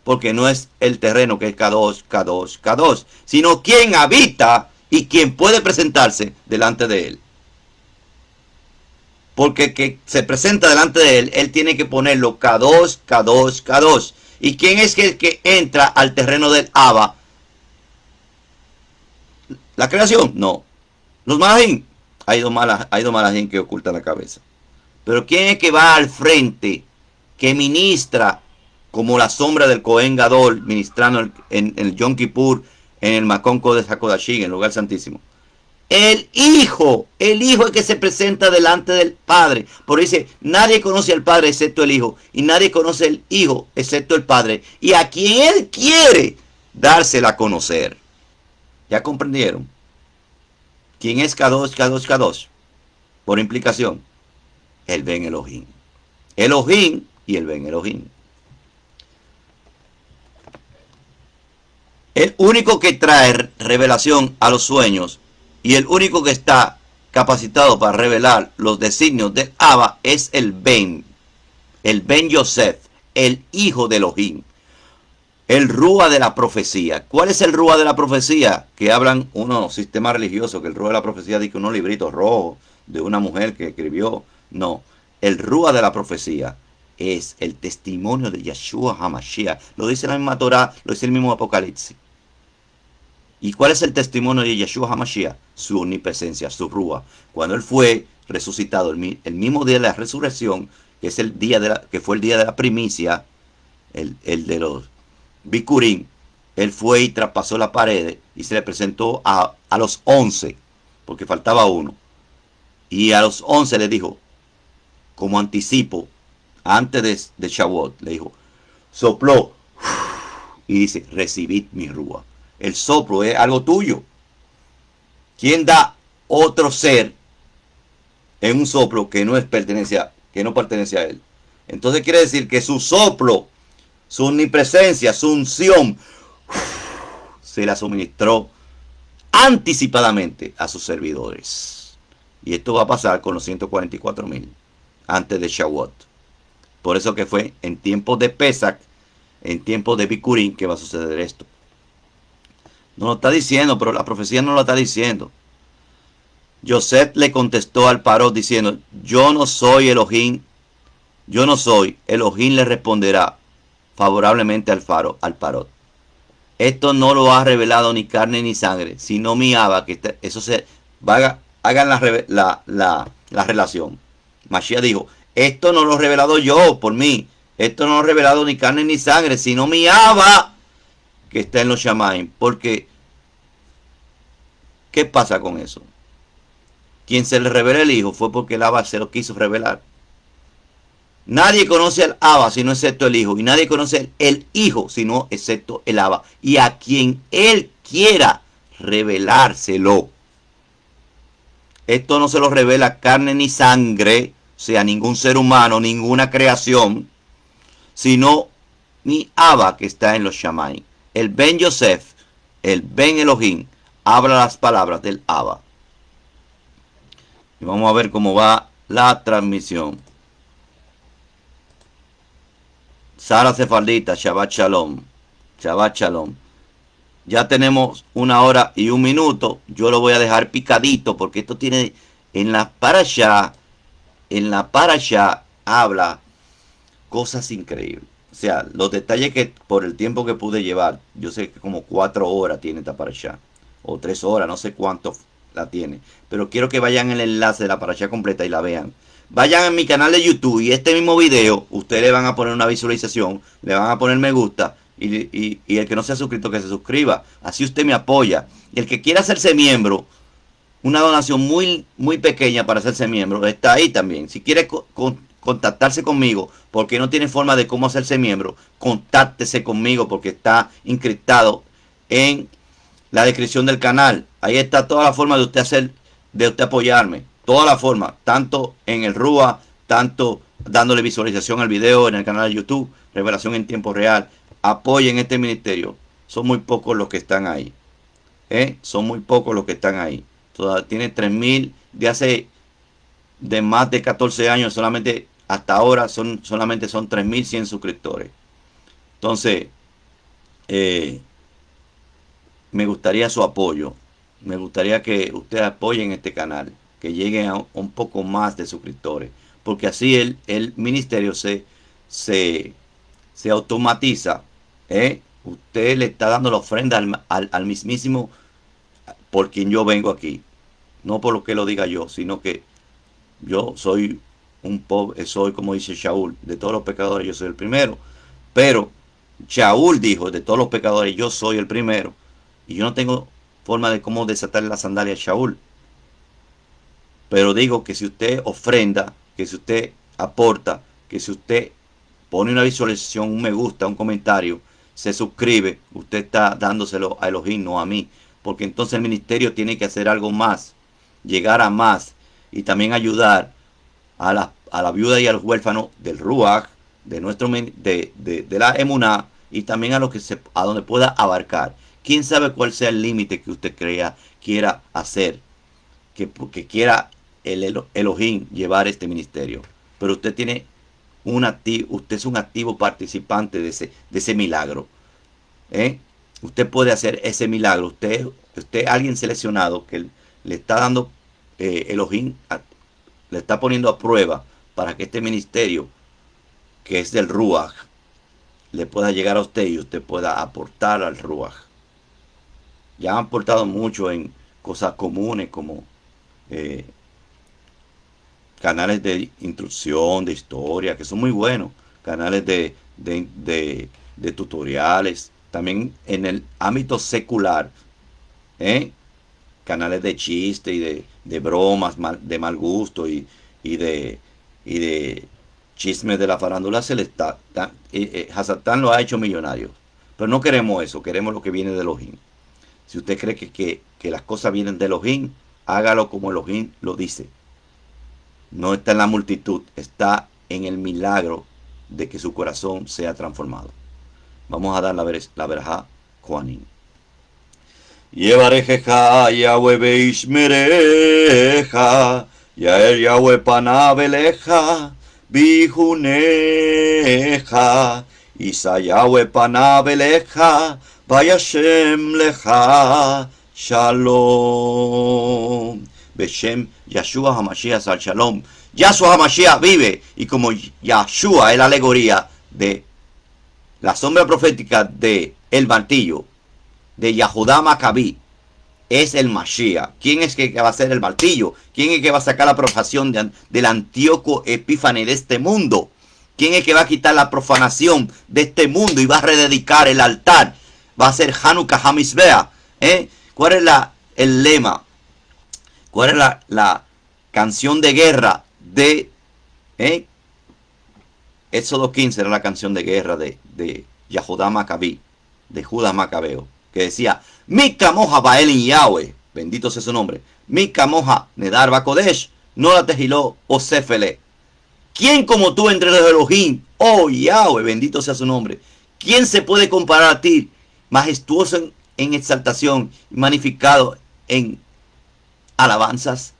porque no es el terreno que es Kadosh, sino quien habita y quien puede presentarse delante de él. Porque el que se presenta delante de él, él tiene que ponerlo Kadosh. ¿Y quién es el que entra al terreno del Abba? ¿La creación? No. Los malajim. Hay dos malajim que ocultan la cabeza. Pero ¿quién es que va al frente, que ministra como la sombra del Cohen Gadol, ministrando en el Yom Kippur, en el Makon Kodesh HaKodashim, en el lugar santísimo? El Hijo es que se presenta delante del Padre. Por eso dice, nadie conoce al Padre excepto el Hijo, y nadie conoce al Hijo excepto el Padre, y a quien Él quiere dársela a conocer. ¿Ya comprendieron? ¿Quién es Kadosh? Por implicación, el Ben Elohim. Elohim y el Ben Elohim. El único que trae revelación a los sueños y el único que está capacitado para revelar los designios del Abba es el Ben Yosef, el hijo de Elohim. El Rúa de la profecía. ¿Cuál es el Rúa de la profecía? Que hablan unos sistemas religiosos, que el Rúa de la profecía dice que unos libritos rojos de una mujer que escribió. No, el Rúa de la profecía es el testimonio de Yeshua HaMashiach. Lo dice la misma Torah, lo dice el mismo Apocalipsis. ¿Y cuál es el testimonio de Yeshua HaMashiach? Su omnipresencia, su Rúa. Cuando él fue resucitado, el mismo día de la resurrección, que es que fue el día de la primicia, el de los Bikurim, él fue y traspasó la pared y se le presentó a los 11, porque faltaba uno. Y a los 11 le dijo, como anticipo, antes de Shavuot, le dijo, sopló, y dice, recibid mi Rúa. El soplo es algo tuyo. ¿Quién da otro ser en un soplo que no pertenece a él. Entonces quiere decir que su soplo, su omnipresencia, su unción, se la suministró anticipadamente a sus servidores. Y esto va a pasar con los 144,000 antes de Shavuot. Por eso que fue en tiempos de Pesach, en tiempos de Bikurim, que va a suceder esto. No lo está diciendo, pero la profecía no lo está diciendo. Yosef le contestó al Parot diciendo, yo no soy Elohim, yo no soy. Elohim le responderá favorablemente al Parot. Esto no lo ha revelado ni carne ni sangre, sino mi Abba, que eso se hagan la relación. Mashiach dijo, esto no lo he revelado yo por mí, esto no lo ha revelado ni carne ni sangre, sino mi Abba, que está en los Shamaim. Porque, ¿qué pasa con eso? Quien se le revela el Hijo fue porque el Abba se lo quiso revelar. Nadie conoce al Abba sino excepto el Hijo. Y nadie conoce el Hijo sino excepto el Abba. Y a quien Él quiera revelárselo. Esto no se lo revela carne ni sangre, o sea, ningún ser humano, ninguna creación, sino mi Abba que está en los Shammai. El Ben Yosef, el Ben Elohim, habla las palabras del Abba. Y vamos a ver cómo va la transmisión. Sara Sefardita, Shabbat Shalom. Shabbat Shalom. Ya tenemos 1 hora y 1 minuto. Yo lo voy a dejar picadito porque esto tiene en la parasha habla cosas increíbles. O sea, los detalles que por el tiempo que pude llevar, yo sé que como 4 horas tiene esta parasha, o 3 horas, no sé cuánto la tiene. Pero quiero que vayan el enlace de la parasha completa y la vean. Vayan a mi canal de YouTube y este mismo video, ustedes le van a poner una visualización, le van a poner me gusta y el que no se ha suscrito que se suscriba. Así usted me apoya. Y el que quiera hacerse miembro, una donación muy, muy pequeña para hacerse miembro, está ahí también. Si quiere contactarse conmigo porque no tiene forma de cómo hacerse miembro, contáctese conmigo porque está encriptado en la descripción del canal. Ahí está toda la forma de usted apoyarme. Toda la forma, tanto en el RUA, tanto dándole visualización al video en el canal de YouTube, revelación en tiempo real. Apoyen este ministerio. Son muy pocos los que están ahí. Son muy pocos los que están ahí. Tiene 3,000 de más de 14 años. Solamente hasta ahora solamente son 3,100 suscriptores. Entonces, me gustaría su apoyo. Me gustaría que ustedes apoyen este canal, que lleguen a un poco más de suscriptores, porque así el ministerio se automatiza. Usted le está dando la ofrenda al mismísimo por quien yo vengo aquí, no por lo que lo diga yo, sino que yo soy un pobre, soy como dice Shaul, de todos los pecadores yo soy el primero, pero Shaul dijo, de todos los pecadores yo soy el primero, y yo no tengo forma de cómo desatarle la sandalia a Shaul. Pero digo que si usted ofrenda, que si usted aporta, que si usted pone una visualización, un me gusta, un comentario, se suscribe, usted está dándoselo a Elohim, no a mí. Porque entonces el ministerio tiene que hacer algo más, llegar a más y también ayudar a la viuda y a los huérfanos del Ruach, de la Emuná, y también a donde pueda abarcar. ¿Quién sabe cuál sea el límite que usted quiera hacer? Que quiera el Elohim llevar este ministerio. Pero usted tiene usted es un activo participante de ese milagro. Usted puede hacer ese milagro. Usted es alguien seleccionado que le está dando Elohim, le está poniendo a prueba para que este ministerio, que es del Ruach, le pueda llegar a usted y usted pueda aportar al Ruach. Ya han aportado mucho en cosas comunes como canales de instrucción, de historia, que son muy buenos, canales de tutoriales, también en el ámbito secular, canales de chiste y de bromas de mal gusto y de chismes de la farándula. Hasatán lo ha hecho millonario, pero no queremos eso, queremos lo que viene de Elohim. Si usted cree que las cosas vienen de Elohim, hágalo como Elohim lo dice. No está en la multitud, está en el milagro de que su corazón sea transformado. Vamos a dar la verajá Juanín. Yevarejeja Yahweh beishmereja, Yael Yahweh panaveleja, bijuneja, Isa Yahweh panaveleja, vayashem leja, shalom. Beshem Yahshua HaMashiach Sal Shalom. Yahshua HaMashiach vive, y como Yahshua es la alegoría de la sombra profética de el martillo, de Yahudá Macabí, es el Mashiach. ¿Quién es que va a ser el martillo? ¿Quién es que va a sacar la profanación del Antíoco Epífanes de este mundo? ¿Quién es que va a quitar la profanación de este mundo y va a rededicar el altar? Va a ser Hanukkah Hamizbea. ¿Cuál es el lema? ¿Cuál es la canción de guerra de Éxodo 15? Era la canción de guerra de Yahudá Macabí, de Judas Macabeo, que decía: Mika moja Baelin Yahweh, bendito sea su nombre. Mika moja Nedar Bakodesh, no la tejiló o Sefele. ¿Quién como tú entre los Elohim? Oh Yahweh, bendito sea su nombre. ¿Quién se puede comparar a ti, majestuoso en exaltación y magnificado en alabanzas?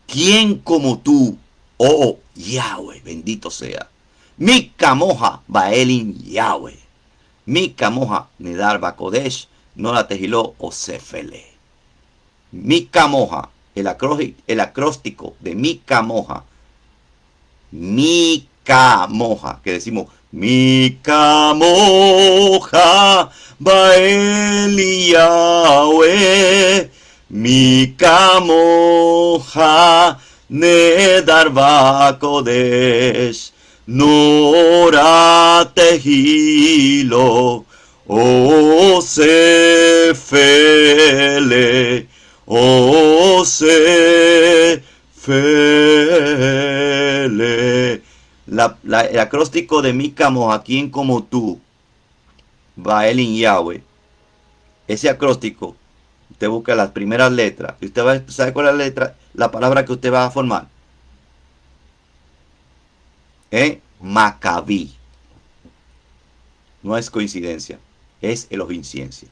¿Quién como tú? Oh Yahweh, bendito sea. Mika moja Baelin Yahweh. Mika moja Nedar Bakodesh, no la tejiló o Sefele. Mika moja, el acróstico de Mika moja. Mika moja, que decimos Mika moja Baeli Yahweh. Mika moja Nedar Bakodesh. Nora tehilo, o sefele, o sefele. El acróstico de Mika moja, ¿quién como tú? Baelin Yahweh. Ese acróstico, usted busca las primeras letras. Y usted sabe cuál es la letra, la palabra que usted va a formar. Macabí. No es coincidencia, es Elohim ciencia.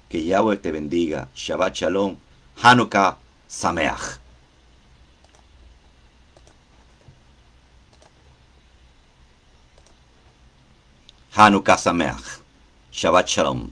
Que Yahweh te bendiga. Shabbat Shalom. Hanukkah Sameach. Hanukkah Sameach. Shabbat Shalom.